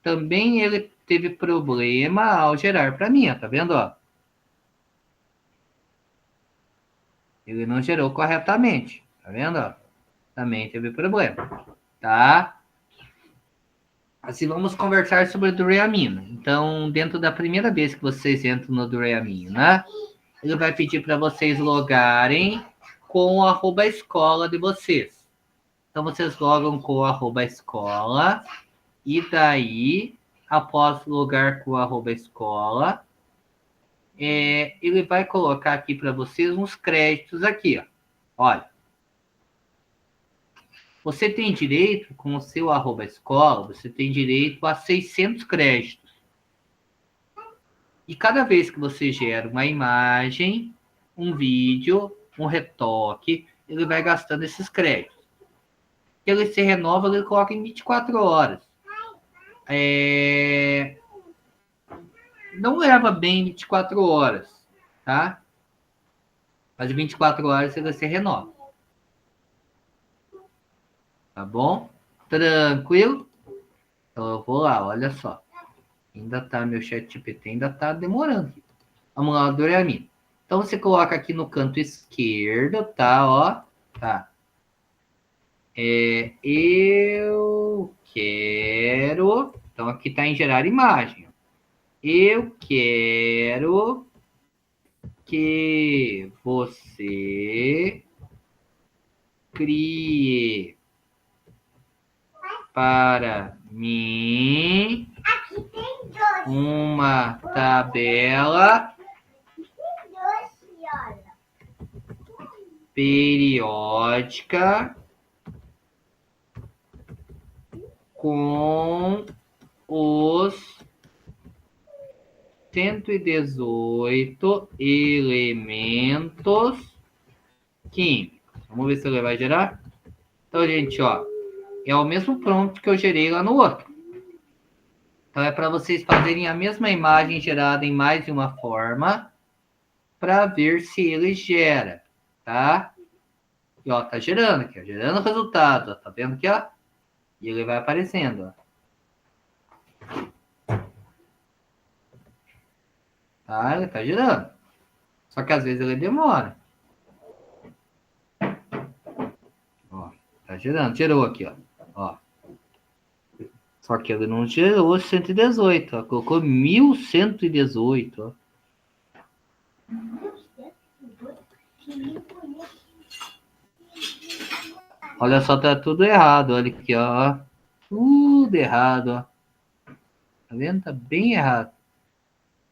Também ele teve problema ao gerar para mim, ó, tá vendo? Ó? Ele não gerou corretamente, tá vendo? Ó? Também teve problema, tá? Assim, vamos conversar sobre o Driamina. Então, dentro da primeira vez que vocês entram no Driamina, ele vai pedir para vocês logarem com o @escola de vocês. Então, vocês logam com o @escola e daí, após logar com o @escola, ele vai colocar aqui para vocês uns créditos aqui, ó. Olha. Você tem direito, com o seu @escola, você tem direito a 600 créditos. E cada vez que você gera uma imagem, um vídeo, um retoque, ele vai gastando esses créditos. Ele se renova, ele coloca em 24 horas. Não leva bem 24 horas, tá? Mas em 24 horas ele se renova. Tá bom? Tranquilo? Então eu vou lá, olha só. Ainda tá, meu chat GPT ainda tá demorando. Vamos lá, Driamina. Então você coloca aqui no canto esquerdo, tá? Ó, tá. Eu quero... Então aqui tá em gerar imagem. Eu quero que você crie para mim uma tabela periódica com os 118 elementos químicos. Vamos ver se ele vai gerar. Então, gente, ó, é o mesmo prompt que eu gerei lá no outro. Então, é para vocês fazerem a mesma imagem gerada em mais de uma forma para ver se ele gera, tá? E, ó, tá gerando aqui, ó, gerando o resultado, ó, tá vendo aqui, ó? E ele vai aparecendo, ó. Tá? Ele tá gerando. Só que às vezes ele demora. Ó, tá gerando. Gerou aqui, ó. Ó. Só que ele não gerou 118, ó. Colocou 1118, ó. Olha só, tá tudo errado. Olha aqui, ó. Tudo errado, ó. Tá vendo? Tá bem errado.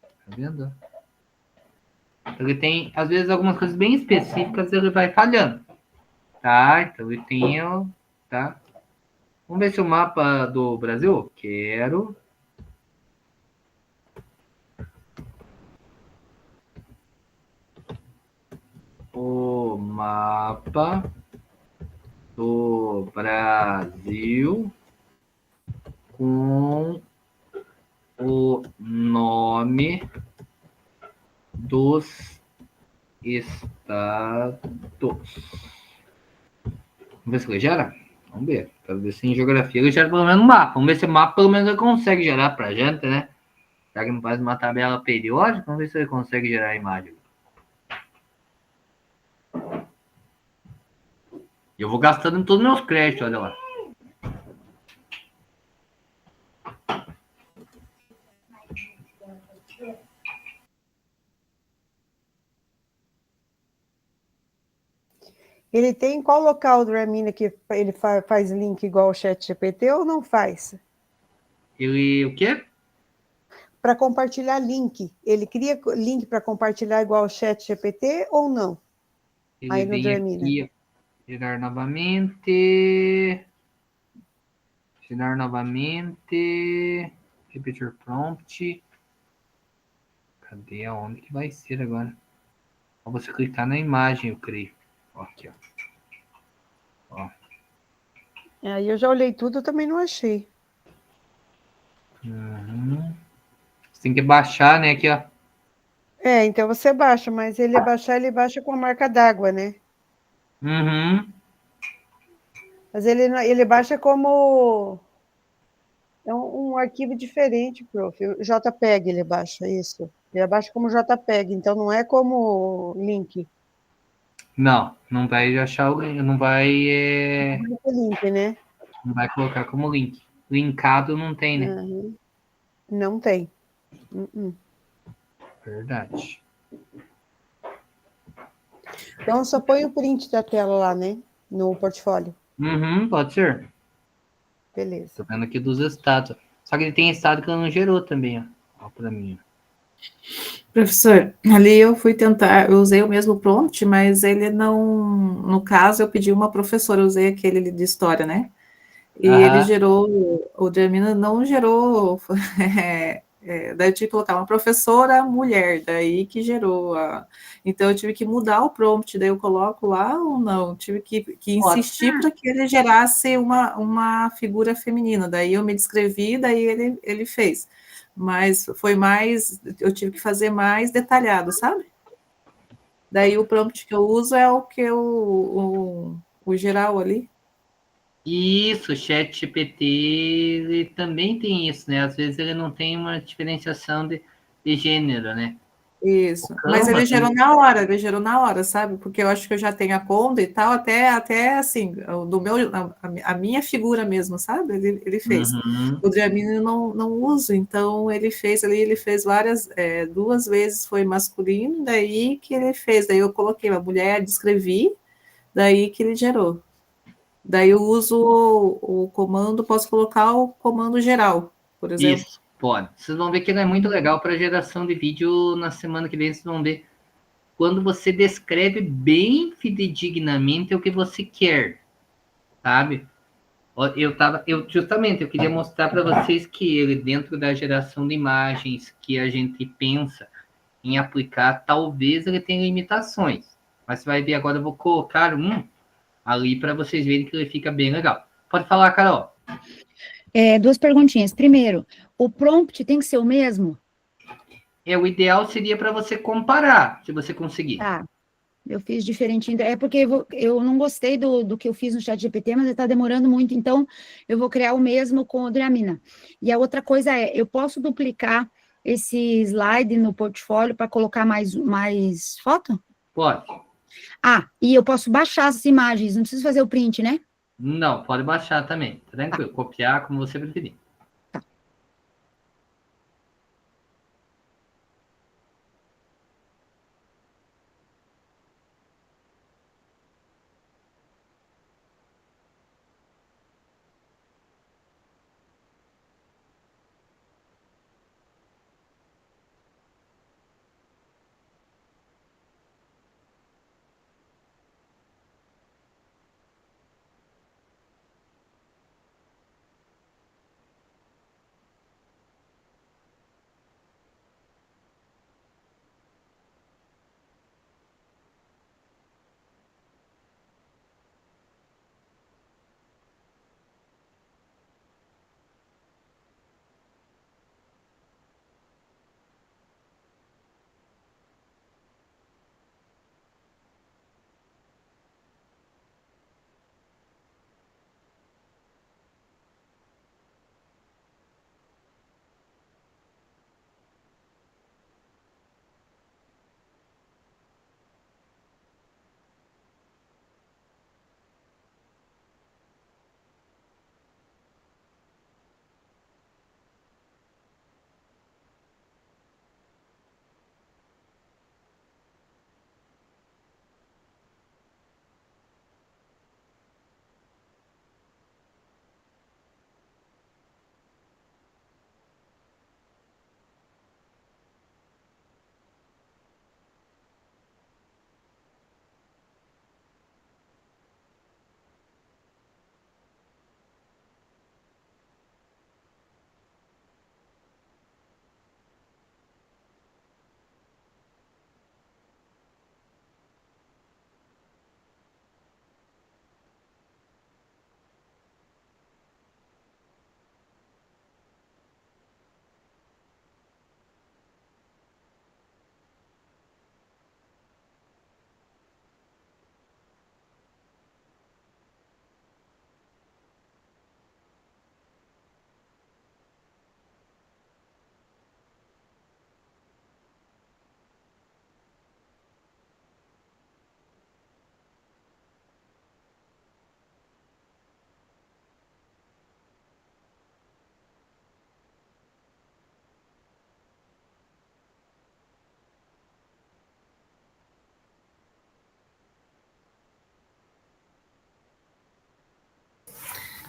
Tá vendo? Ele tem, às vezes, algumas coisas bem específicas, ele vai falhando. Tá? Então ele tem, ó, tá? Vamos ver se o mapa do Brasil. Quero. O mapa do Brasil com o nome dos estados. Vamos ver se ele gera? Vamos ver. Para ver se em geografia ele gera pelo menos um mapa. Vamos ver se o mapa pelo menos ele consegue gerar para a gente, né? Já que não faz uma tabela periódica, vamos ver se ele consegue gerar a imagem. Eu vou gastando em todos os meus créditos, olha lá. Ele tem qual local do Dramina que ele faz link igual ao ChatGPT ou não faz? Ele o quê? Para compartilhar link. Ele cria link para compartilhar igual ao ChatGPT ou não? Ele Aí no vem Dramina. aqui, gerar novamente. Gerar novamente. Repetir prompt. Cadê? Aonde que vai ser agora? Ó, você clicar na imagem, eu creio. Ó, aqui, ó. Ó. Aí eu já olhei tudo, eu também não achei. Uhum. Você tem que baixar, né? Aqui, ó. É, então você baixa, mas ele baixa com a marca d'água, né? Uhum. Mas ele baixa como... É um arquivo diferente, prof. O JPEG ele baixa, isso. Ele baixa como JPEG, então não é como link. Não, não vai achar o link, não vai, Não é link, né? não vai colocar como link. Linkado não tem, né? Uhum. Não tem. Verdade. Então só põe o print da tela lá, né? No portfólio. Uhum, pode ser. Beleza. Tô vendo aqui dos estados. Só que ele tem estado que ele não gerou também, ó. Ó, pra mim. Professor, ali eu fui tentar, eu usei o mesmo prompt, mas ele não, no caso eu pedi uma professora, eu usei aquele de história, né? E ele Aham. gerou, o Dramina não gerou, daí eu tive que colocar uma professora mulher, daí que gerou então eu tive que mudar o prompt, daí eu coloco lá ou não, tive que Pode insistir ser. para que ele gerasse uma figura feminina, daí eu me descrevi, daí ele fez, mas foi mais, eu tive que fazer mais detalhado, sabe? Daí o prompt que eu uso é o que o geral ali. Isso, o ChatGPT, ele também tem isso, né? Às vezes ele não tem uma diferenciação de gênero, né? O Isso, mas Canva também. ele gerou na hora, sabe? Porque eu acho que eu já tenho a conta e tal, até assim, do meu, a minha figura mesmo, sabe? Ele fez. Uhum. O Dramini não uso, então ele fez ali, ele fez várias, duas vezes foi masculino, daí que ele fez, daí eu coloquei uma mulher, descrevi, daí que ele gerou. Daí eu uso o comando, posso colocar o comando geral, por exemplo. Isso, pode. Vocês vão ver que ele é muito legal para geração de vídeo na semana que vem. Vocês vão ver quando você descreve bem fidedignamente o que você quer, sabe? Eu justamente eu queria mostrar para vocês que ele dentro da geração de imagens que a gente pensa em aplicar, talvez ele tenha limitações. Mas você vai ver agora, eu vou colocar um ali para vocês verem que ele fica bem legal. Pode falar, Carol. Duas perguntinhas. Primeiro, o prompt tem que ser o mesmo? O ideal seria para você comparar, se você conseguir. Tá. Eu fiz diferentinho. É porque eu não gostei do que eu fiz no chat GPT, mas está demorando muito, então eu vou criar o mesmo com o Dramina. E a outra coisa eu posso duplicar esse slide no portfólio para colocar mais foto? Pode. E eu posso baixar as imagens, não preciso fazer o print, né? Não, pode baixar também. Tranquilo. Copiar como você preferir.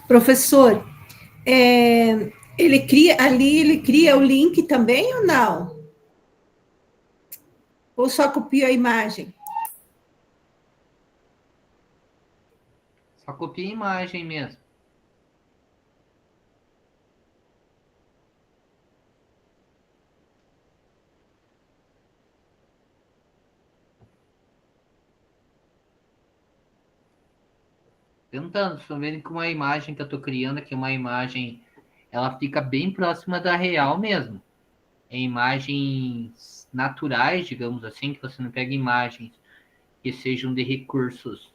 Professor, ele cria o link também ou não? Ou só copia a imagem? Só copia a imagem mesmo. Tentando, estou vendo que uma imagem que eu estou criando aqui, uma imagem, ela fica bem próxima da real mesmo. É imagens naturais, digamos assim, que você não pega imagens que sejam de recursos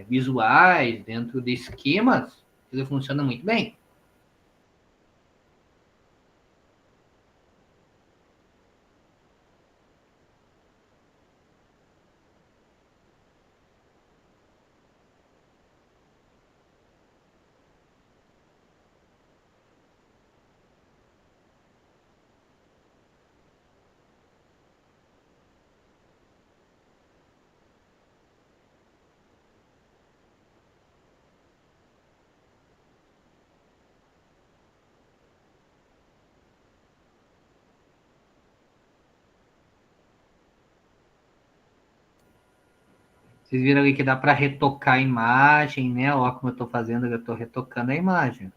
visuais, dentro de esquemas, ele funciona muito bem. Vocês viram aí que dá para retocar a imagem, né? Ó, como eu estou fazendo, eu estou retocando a imagem.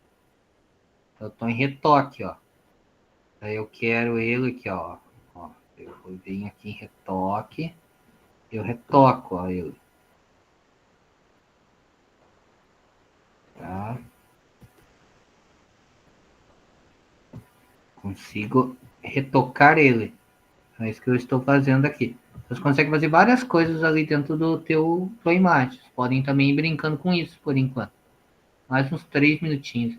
Eu estou em retoque, ó. Aí eu quero ele aqui, ó. Eu venho aqui em retoque. Eu retoco, ó, ele. Tá? Consigo retocar ele. É isso que eu estou fazendo aqui. Você consegue fazer várias coisas ali dentro do tua imagem. Vocês podem também ir brincando com isso, por enquanto. Mais uns 3 minutinhos.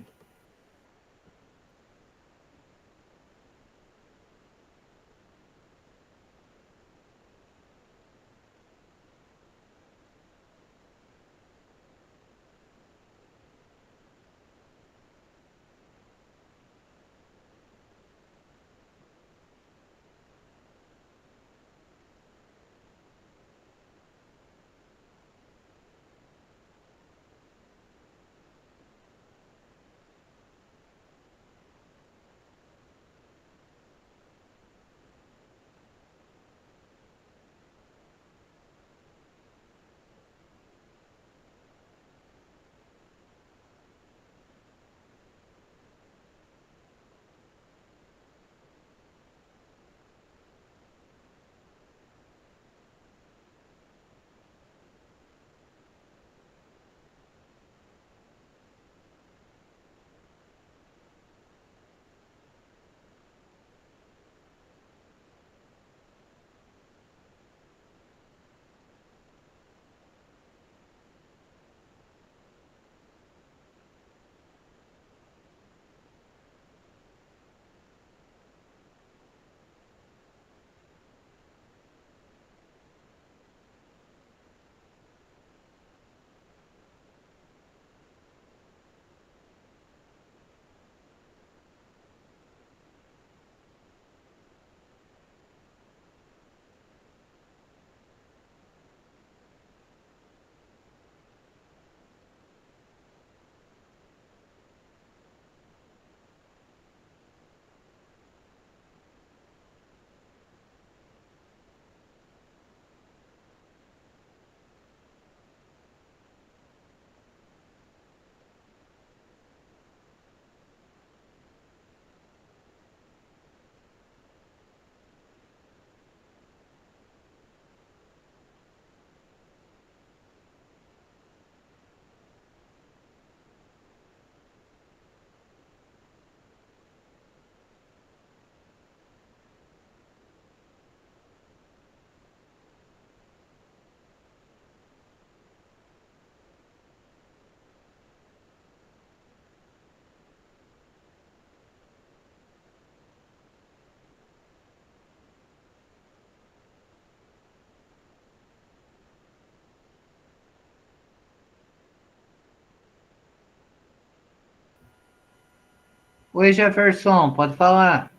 Oi, Jefferson, pode falar.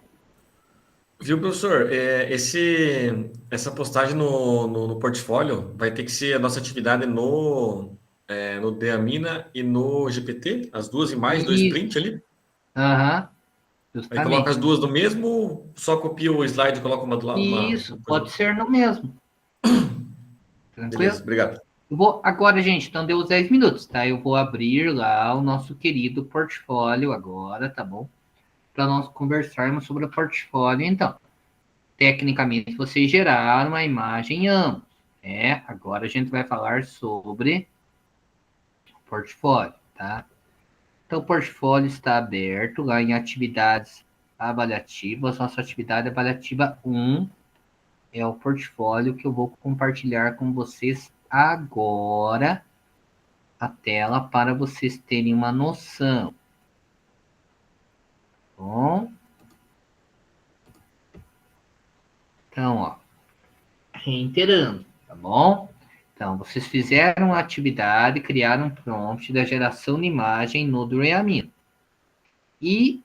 Viu, professor? Essa postagem no portfólio vai ter que ser a nossa atividade no Deamina e no GPT, as duas imagens, dois Isso. prints ali. Aham, Aí coloca as justamente. duas no mesmo, só copia o slide e coloca uma do lado. Isso, pode ser no mesmo. Tranquilo? Beleza, obrigado. Eu vou, agora, gente, então deu os 10 minutos, tá? Eu vou abrir lá o nosso querido portfólio agora, tá bom? Para nós conversarmos sobre o portfólio, então. Tecnicamente, vocês geraram a imagem ambos, né? Agora a gente vai falar sobre o portfólio, tá? Então, o portfólio está aberto lá em atividades avaliativas. Nossa atividade avaliativa 1 é o portfólio que eu vou compartilhar com vocês agora a tela para vocês terem uma noção. Bom? Então, ó, reiterando, tá bom? Então, vocês fizeram a atividade, criaram um prompt da geração de imagem no Dreamino. E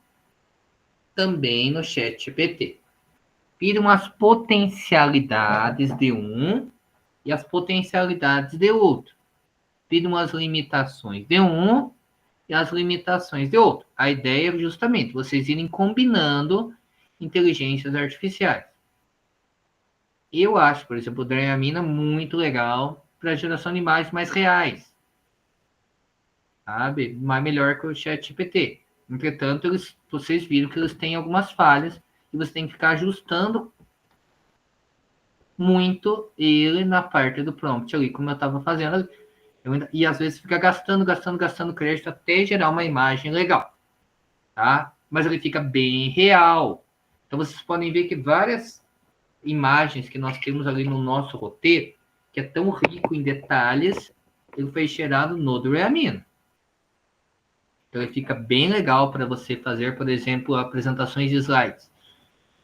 também no ChatGPT. Viram as potencialidades de um e as potencialidades de outro. Viram as limitações de um e as limitações de outro. A ideia é justamente vocês irem combinando inteligências artificiais. Eu acho, por exemplo, o Dreamina muito legal para geração de imagens mais reais. Sabe? Mais melhor que o ChatGPT. Entretanto, vocês viram que eles têm algumas falhas e você tem que ficar ajustando muito ele na parte do prompt ali, como eu estava fazendo. E às vezes fica gastando crédito até gerar uma imagem legal. Tá? Mas ele fica bem real. Então vocês podem ver que várias imagens que nós temos ali no nosso roteiro, que é tão rico em detalhes, ele foi gerado no Dreamino. Então ele fica bem legal para você fazer, por exemplo, apresentações de slides.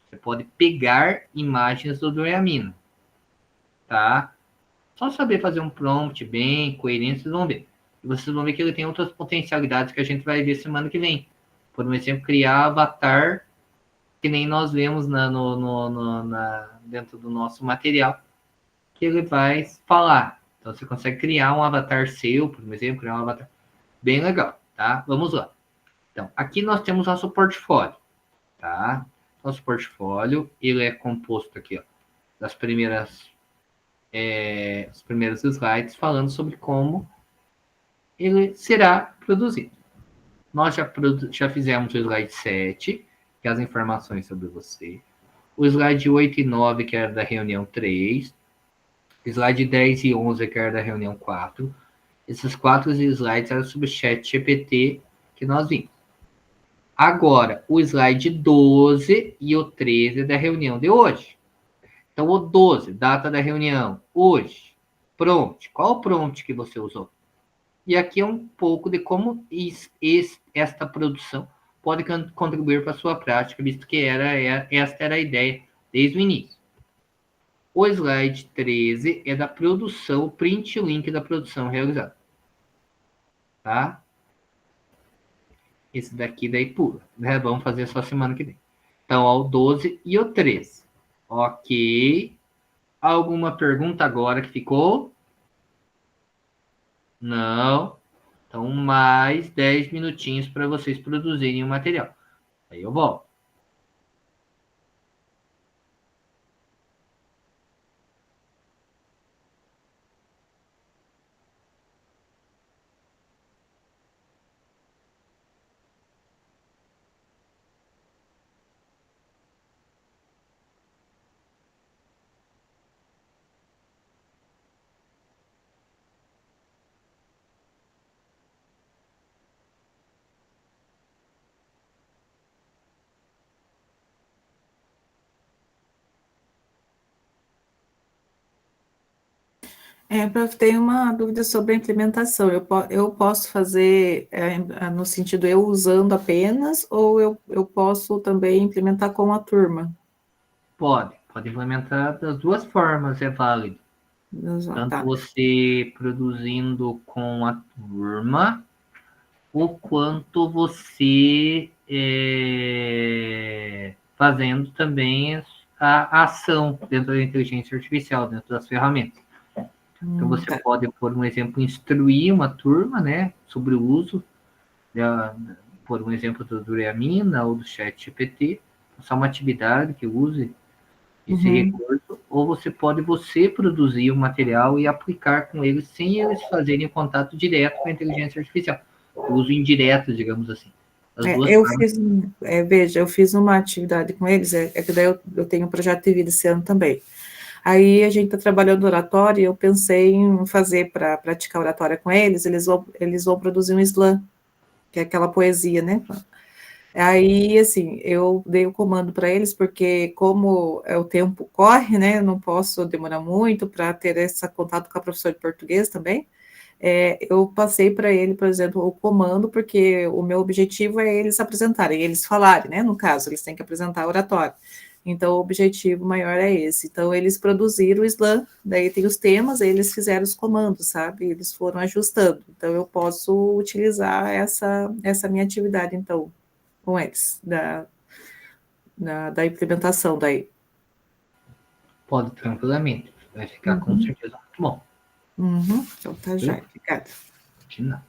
Você pode pegar imagens do Dreamino, tá? Só saber fazer um prompt bem coerente, vocês vão ver. E vocês vão ver que ele tem outras potencialidades que a gente vai ver semana que vem. Por exemplo, criar avatar, que nem nós vemos dentro do nosso material, que ele vai falar. Então, você consegue criar um avatar seu, por exemplo, criar um avatar bem legal, tá? Vamos lá. Então, aqui nós temos nosso portfólio, tá? Nosso portfólio, ele é composto aqui, ó, das primeiras os primeiros slides falando sobre como ele será produzido. Nós já fizemos o slide 7, que é as informações sobre você. O slide 8 e 9, que era da reunião 3. Slide 10 e 11, que era da reunião 4. Esses 4 slides eram sobre o ChatGPT que nós vimos. Agora, o slide 12 e o 13 é da reunião de hoje. Então, o 12, data da reunião, hoje. Prompt. Qual o prompt que você usou? E aqui é um pouco de como esta produção pode contribuir para a sua prática, visto que esta era a ideia desde o início. O slide 13 é da produção, o print link da produção realizada. Tá? Esse daqui daí pula. Né? Vamos fazer só semana que vem. Então, ó, o 12 e o 13. Ok. Alguma pergunta agora que ficou? Não. Então, mais 10 minutinhos para vocês produzirem o material. Aí eu volto. Prof, tem uma dúvida sobre a implementação. Eu posso fazer no sentido eu usando apenas, ou eu posso também implementar com a turma? Pode implementar das duas formas, é válido. Tanto você produzindo com a turma, ou quanto você fazendo também a ação dentro da inteligência artificial, dentro das ferramentas. Então, você Tá. pode, por um exemplo, instruir uma turma, né, sobre o uso, por um exemplo, do Dreamina ou do ChatGPT, passar uma atividade que use esse recurso, ou você pode produzir o material e aplicar com eles sem eles fazerem contato direto com a inteligência artificial. O uso indireto, digamos assim. As duas Eu formas. fiz, veja, eu fiz uma atividade com eles, que daí eu tenho um projeto de vida esse ano também. Aí a gente está trabalhando oratória e eu pensei em fazer para praticar oratória com eles, eles vão produzir um slam, que é aquela poesia, né? Aí, assim, eu dei o comando para eles, porque como o tempo corre, né, eu não posso demorar muito para ter esse contato com a professora de português também, eu passei para ele, por exemplo, o comando, porque o meu objetivo é eles apresentarem, eles falarem, né, no caso, eles têm que apresentar a oratória. Então, o objetivo maior é esse. Então, eles produziram o slam, daí tem os temas, eles fizeram os comandos, sabe? Eles foram ajustando. Então, eu posso utilizar essa minha atividade, então, com eles, da implementação daí. Pode, tranquilamente. Vai ficar com certeza muito bom. Então, tá já. Obrigada. De nada.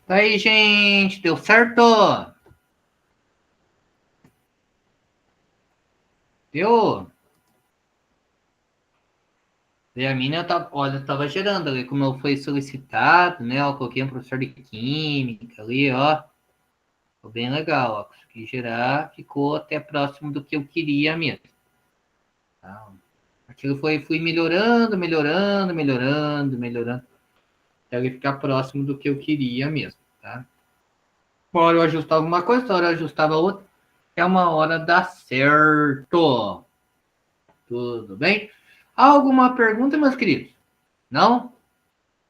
Aí, gente, deu certo? Deu? E a minha, olha, estava gerando ali, como foi solicitado, né? Eu coloquei um professor de química ali, ó. Ficou bem legal, ó. Consegui gerar, ficou até próximo do que eu queria mesmo. Tá? Aquilo fui melhorando, até ele ficar próximo do que eu queria mesmo, tá? Uma hora eu ajustava uma coisa, outra hora eu ajustava outra. É uma hora dar certo. Tudo bem? Alguma pergunta, meus queridos? Não?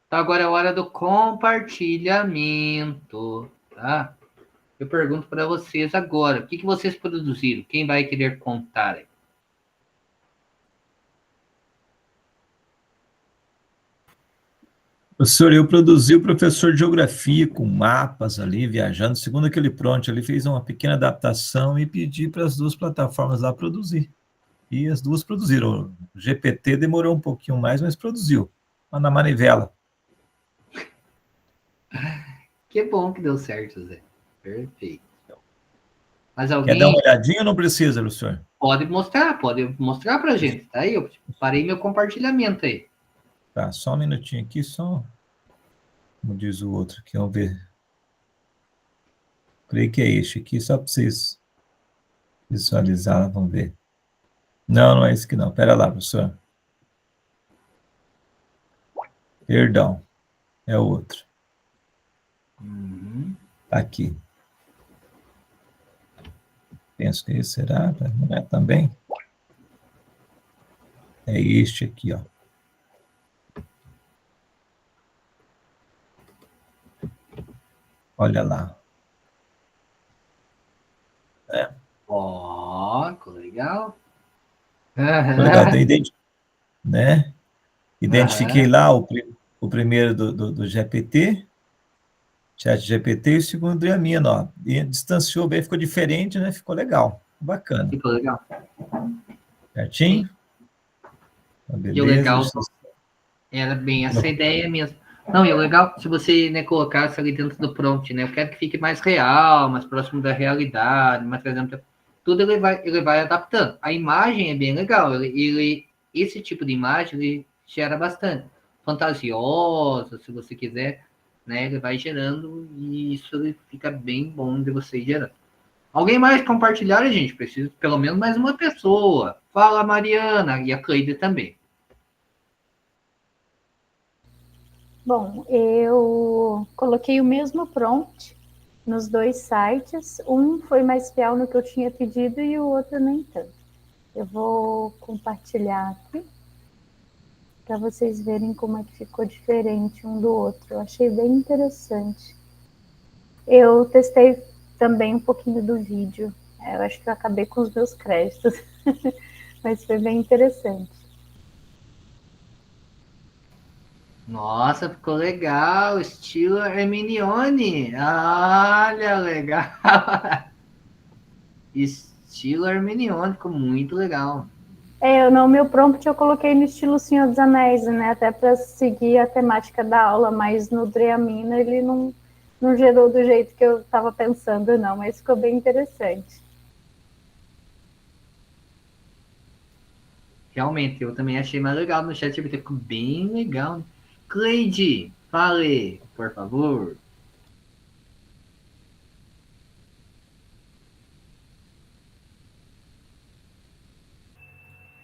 Então agora é a hora do compartilhamento, tá? Eu pergunto para vocês agora, o que vocês produziram? Quem vai querer contar aí? Professor, eu produzi o professor de geografia com mapas ali, viajando, segundo aquele prompt ali, fez uma pequena adaptação e pedi para as duas plataformas lá produzir. E as duas produziram. O GPT demorou um pouquinho mais, mas produziu. Na manivela. Que bom que deu certo, Zé. Perfeito. Mas Quer alguém dar uma olhadinha ou não precisa, professor? pode mostrar para a gente, tá aí? Eu parei meu compartilhamento aí. Tá, só um minutinho aqui, só. Como diz o outro aqui, vamos ver. Creio que é este aqui, só para vocês visualizar, vamos ver. Não, não é esse aqui não. Pera lá, professor. Perdão, é o outro. Tá aqui. Penso que esse será, não é também? É este aqui, ó. Olha lá. É. Ó, ficou legal. Legal, né? Identifiquei lá o primeiro do GPT, chat GPT, e o segundo Driamina, ó. E distanciou bem, ficou diferente, né? Ficou legal, bacana. Ficou legal. Certinho? E o legal era bem essa ideia mesmo. Não, e o legal, se você, né, colocasse ali dentro do prompt, né, eu quero que fique mais real, mais próximo da realidade, mais trazendo tudo ele vai adaptando. A imagem é bem legal, esse tipo de imagem ele gera bastante. Fantasiosa, se você quiser, né, ele vai gerando e isso ele fica bem bom de você ir gerando. Alguém mais compartilhar, gente? Preciso pelo menos mais uma pessoa. Fala, Mariana, e a Cleide também. Bom, eu coloquei o mesmo prompt nos dois sites. Um foi mais fiel no que eu tinha pedido e o outro nem tanto. Eu vou compartilhar aqui para vocês verem como é que ficou diferente um do outro. Eu achei bem interessante. Eu testei também um pouquinho do vídeo. Eu acho que eu acabei com os meus créditos, mas foi bem interessante. Nossa, ficou legal, estilo Hermione. Olha, legal. Estilo Hermione, ficou muito legal. No meu prompt eu coloquei no estilo Senhor dos Anéis, né? Até para seguir a temática da aula, mas no Driamina ele não gerou do jeito que eu estava pensando, não, mas ficou bem interessante. Realmente, eu também achei mais legal no chat, ficou bem legal. Cleide, fale, por favor.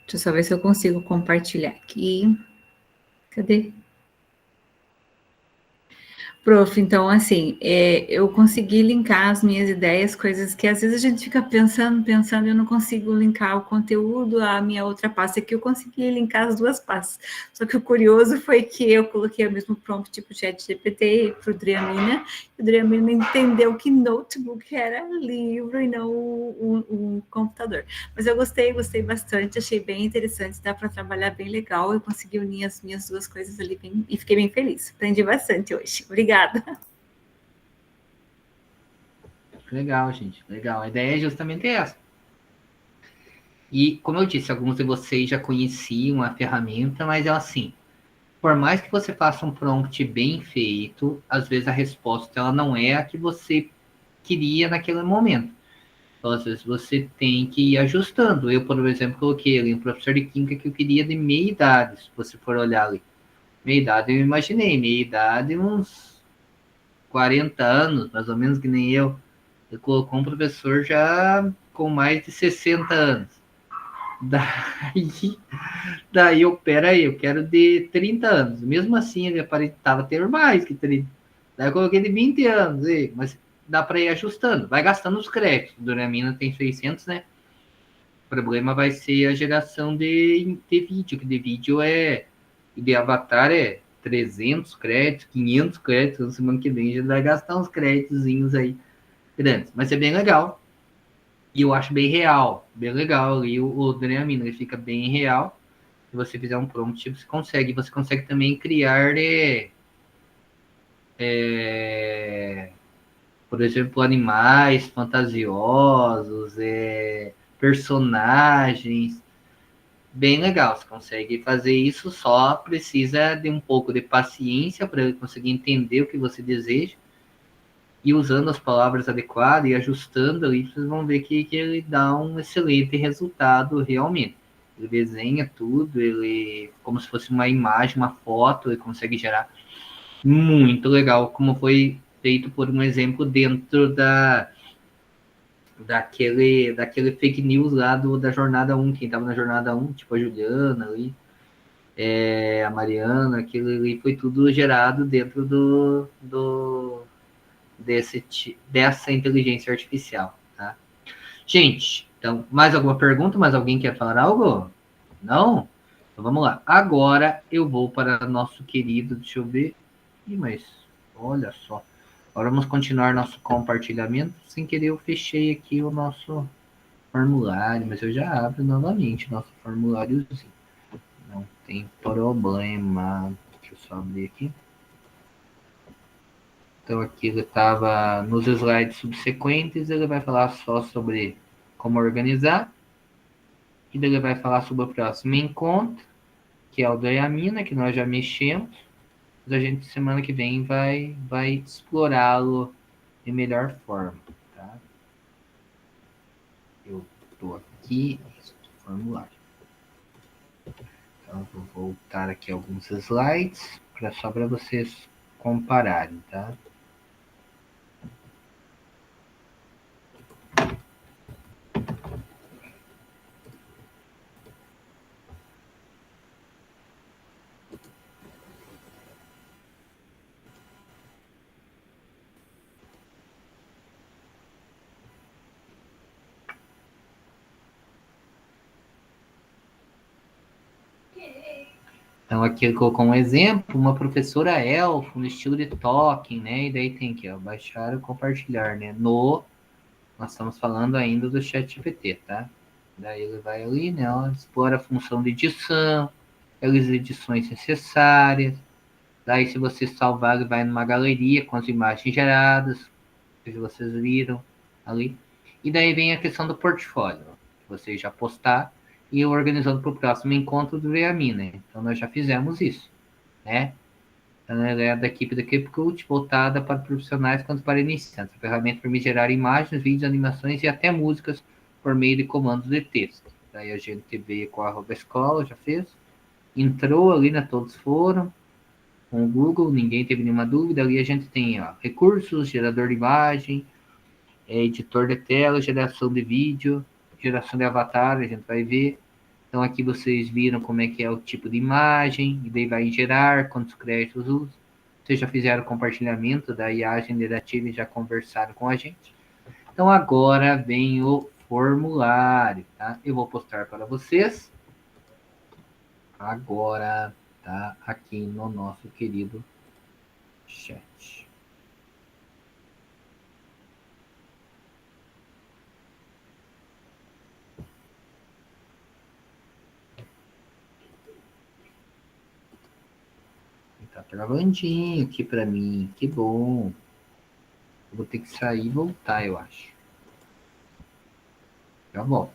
Deixa eu só ver se eu consigo compartilhar aqui. Cadê? Prof, então, assim, eu consegui linkar as minhas ideias, coisas que às vezes a gente fica pensando, e eu não consigo linkar o conteúdo à minha outra pasta, que eu consegui linkar as duas pastas. Só que o curioso foi que eu coloquei o mesmo prompt, tipo ChatGPT, para o Driamina, e o Driamina entendeu que notebook era livro e não um computador. Mas eu gostei bastante, achei bem interessante, dá para trabalhar bem legal, eu consegui unir as minhas duas coisas ali e fiquei bem feliz. Aprendi bastante hoje. Obrigada. Legal, gente, legal. A ideia é justamente essa. E, como eu disse, alguns de vocês já conheciam a ferramenta, mas é assim, por mais que você faça um prompt bem feito, às vezes a resposta ela não é a que você queria naquele momento. Então, às vezes você tem que ir ajustando. Eu, por exemplo, coloquei ali um professor de química que eu queria de meia idade, se você for olhar ali. Meia idade eu imaginei, meia idade uns 40 anos, mais ou menos que nem eu. Ele colocou um professor já com mais de 60 anos. Daí peraí, eu quero de 30 anos. Mesmo assim, ele aparentava ter mais que 30. Daí eu coloquei de 20 anos, mas dá para ir ajustando. Vai gastando os créditos. Doramina tem 600, né? O problema vai ser a geração de vídeo, que de vídeo e de avatar é 300 créditos, 500 créditos. Na semana que vem já vai gastar uns créditozinhos aí grandes. Mas é bem legal. E eu acho bem real, bem legal ali o Doramina, ele fica bem real. Se você fizer um prompt, você consegue. Você consegue também criar, por exemplo, animais fantasiosos, personagens. Bem legal. Você consegue fazer isso, só precisa de um pouco de paciência para ele conseguir entender o que você deseja. E usando as palavras adequadas e ajustando ali, vocês vão ver que ele dá um excelente resultado realmente. Ele desenha tudo, ele como se fosse uma imagem, uma foto, ele consegue gerar muito legal, como foi feito por um exemplo dentro daquele fake news lá da Jornada 1, quem estava na Jornada 1, tipo a Juliana ali, a Mariana, aquilo ali foi tudo gerado dentro dessa inteligência artificial, tá? Gente, então, mais alguma pergunta? Mais alguém quer falar algo? Não? Então vamos lá. Agora eu vou para nosso querido, deixa eu ver. Mas olha só. Agora vamos continuar nosso compartilhamento. Sem querer eu fechei aqui o nosso formulário, mas eu já abro novamente nosso formuláriozinho. Não tem problema. Deixa eu só abrir aqui. Então aqui ele estava nos slides subsequentes, ele vai falar só sobre como organizar. E daí ele vai falar sobre o próximo encontro, que é o da Yamina, que nós já mexemos. Mas a gente semana que vem vai explorá-lo de melhor forma. Tá? Eu estou aqui no formulário. Então eu vou voltar aqui alguns slides só para vocês compararem, tá? Então aqui ele colocou um exemplo, uma professora elfo no estilo de Tolkien, né? E daí tem aqui, ó, baixar e compartilhar, né? Nós estamos falando ainda do ChatGPT, tá? Daí ele vai ali, né? Ó, explora a função de edição, as edições necessárias. Daí se você salvar, ele vai numa galeria com as imagens geradas, que vocês viram ali. E daí vem a questão do portfólio, que vocês já postaram, e organizando para o próximo encontro do VEAMI, né? Então, nós já fizemos isso, né? Então, ela é da equipe da KeepCult, voltada para profissionais quanto para iniciantes. A ferramenta permite gerar imagens, vídeos, animações e até músicas por meio de comandos de texto. Daí a gente veio com a @escola, já fez. Entrou ali, né? Todos foram. Com o Google, ninguém teve nenhuma dúvida. Ali a gente tem, ó, recursos, gerador de imagem, editor de tela, geração de vídeo, geração de avatar, a gente vai ver. Então aqui vocês viram como é que é o tipo de imagem, e daí vai em gerar, quantos créditos usa. Vocês já fizeram compartilhamento da IA generativa e já conversaram com a gente. Então agora vem o formulário, tá? Eu vou postar para vocês agora, tá? Aqui no nosso querido chat. Tá travandinho aqui para mim, que bom. Eu vou ter que sair e voltar, eu acho. Já volto.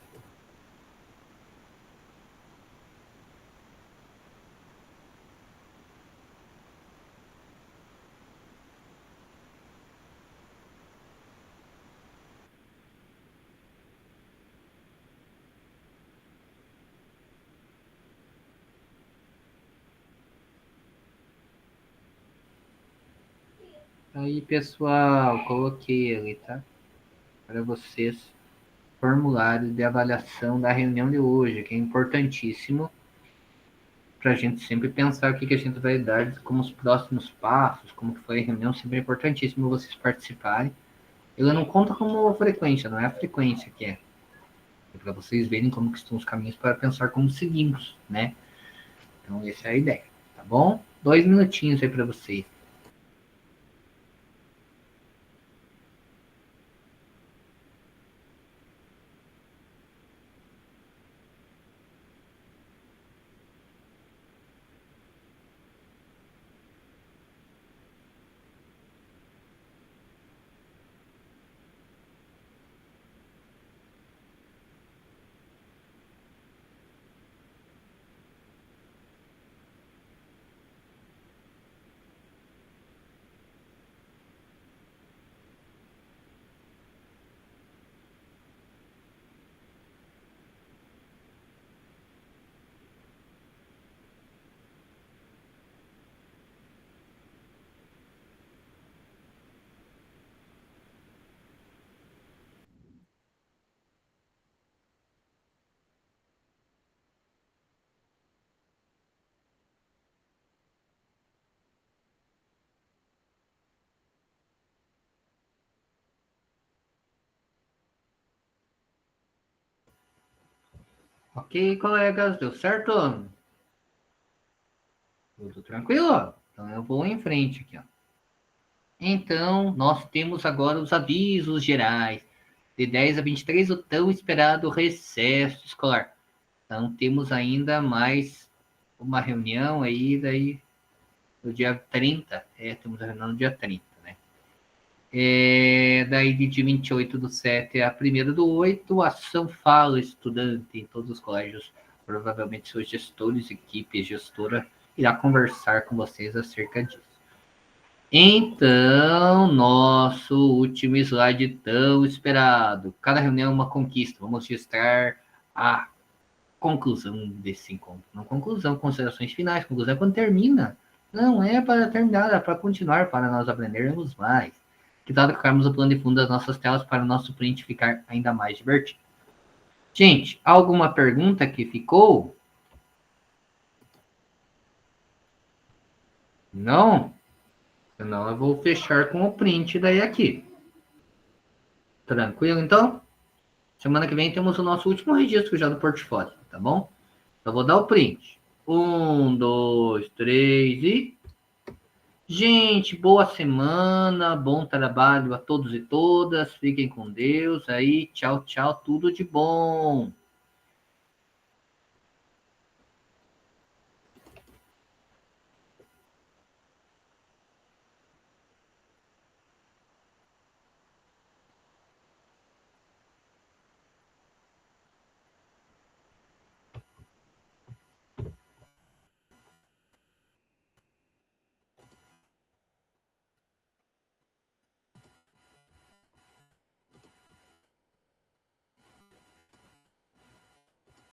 Aí, pessoal, coloquei ali, tá? Para vocês, formulário de avaliação da reunião de hoje, que é importantíssimo para a gente sempre pensar o que a gente vai dar como os próximos passos, como que foi a reunião, sempre é importantíssimo vocês participarem. Ela não conta como frequência, não é a frequência que é para vocês verem como que estão os caminhos para pensar como seguimos, né? Então, essa é a ideia, tá bom? 2 minutinhos aí para vocês. Ok, colegas, deu certo? Tudo tranquilo? Então eu vou em frente aqui, ó. Então, nós temos agora os avisos gerais. De 10 a 23, o tão esperado recesso escolar. Então, temos ainda mais uma reunião aí, daí, no dia 30. Temos a reunião no dia 30, né? Daí, de dia 28/7 a 1º/8, ação Fala Estudante em todos os colégios. Provavelmente, seus gestores, equipe gestora, irá conversar com vocês acerca disso. Então, nosso último slide tão esperado. Cada reunião é uma conquista. Vamos registrar a conclusão desse encontro. Não conclusão, considerações finais. Conclusão é quando termina. Não é para terminar, é para continuar, para nós aprendermos mais. Que tal trocarmos o plano de fundo das nossas telas para o nosso print ficar ainda mais divertido? Gente, alguma pergunta que ficou? Não? Senão eu vou fechar com o print daí aqui. Tranquilo, então? Semana que vem temos o nosso último registro já do portfólio, tá bom? Então vou dar o print. 1, 2, 3 e... Gente, boa semana, bom trabalho a todos e todas. Fiquem com Deus aí. Tchau, tchau, tudo de bom.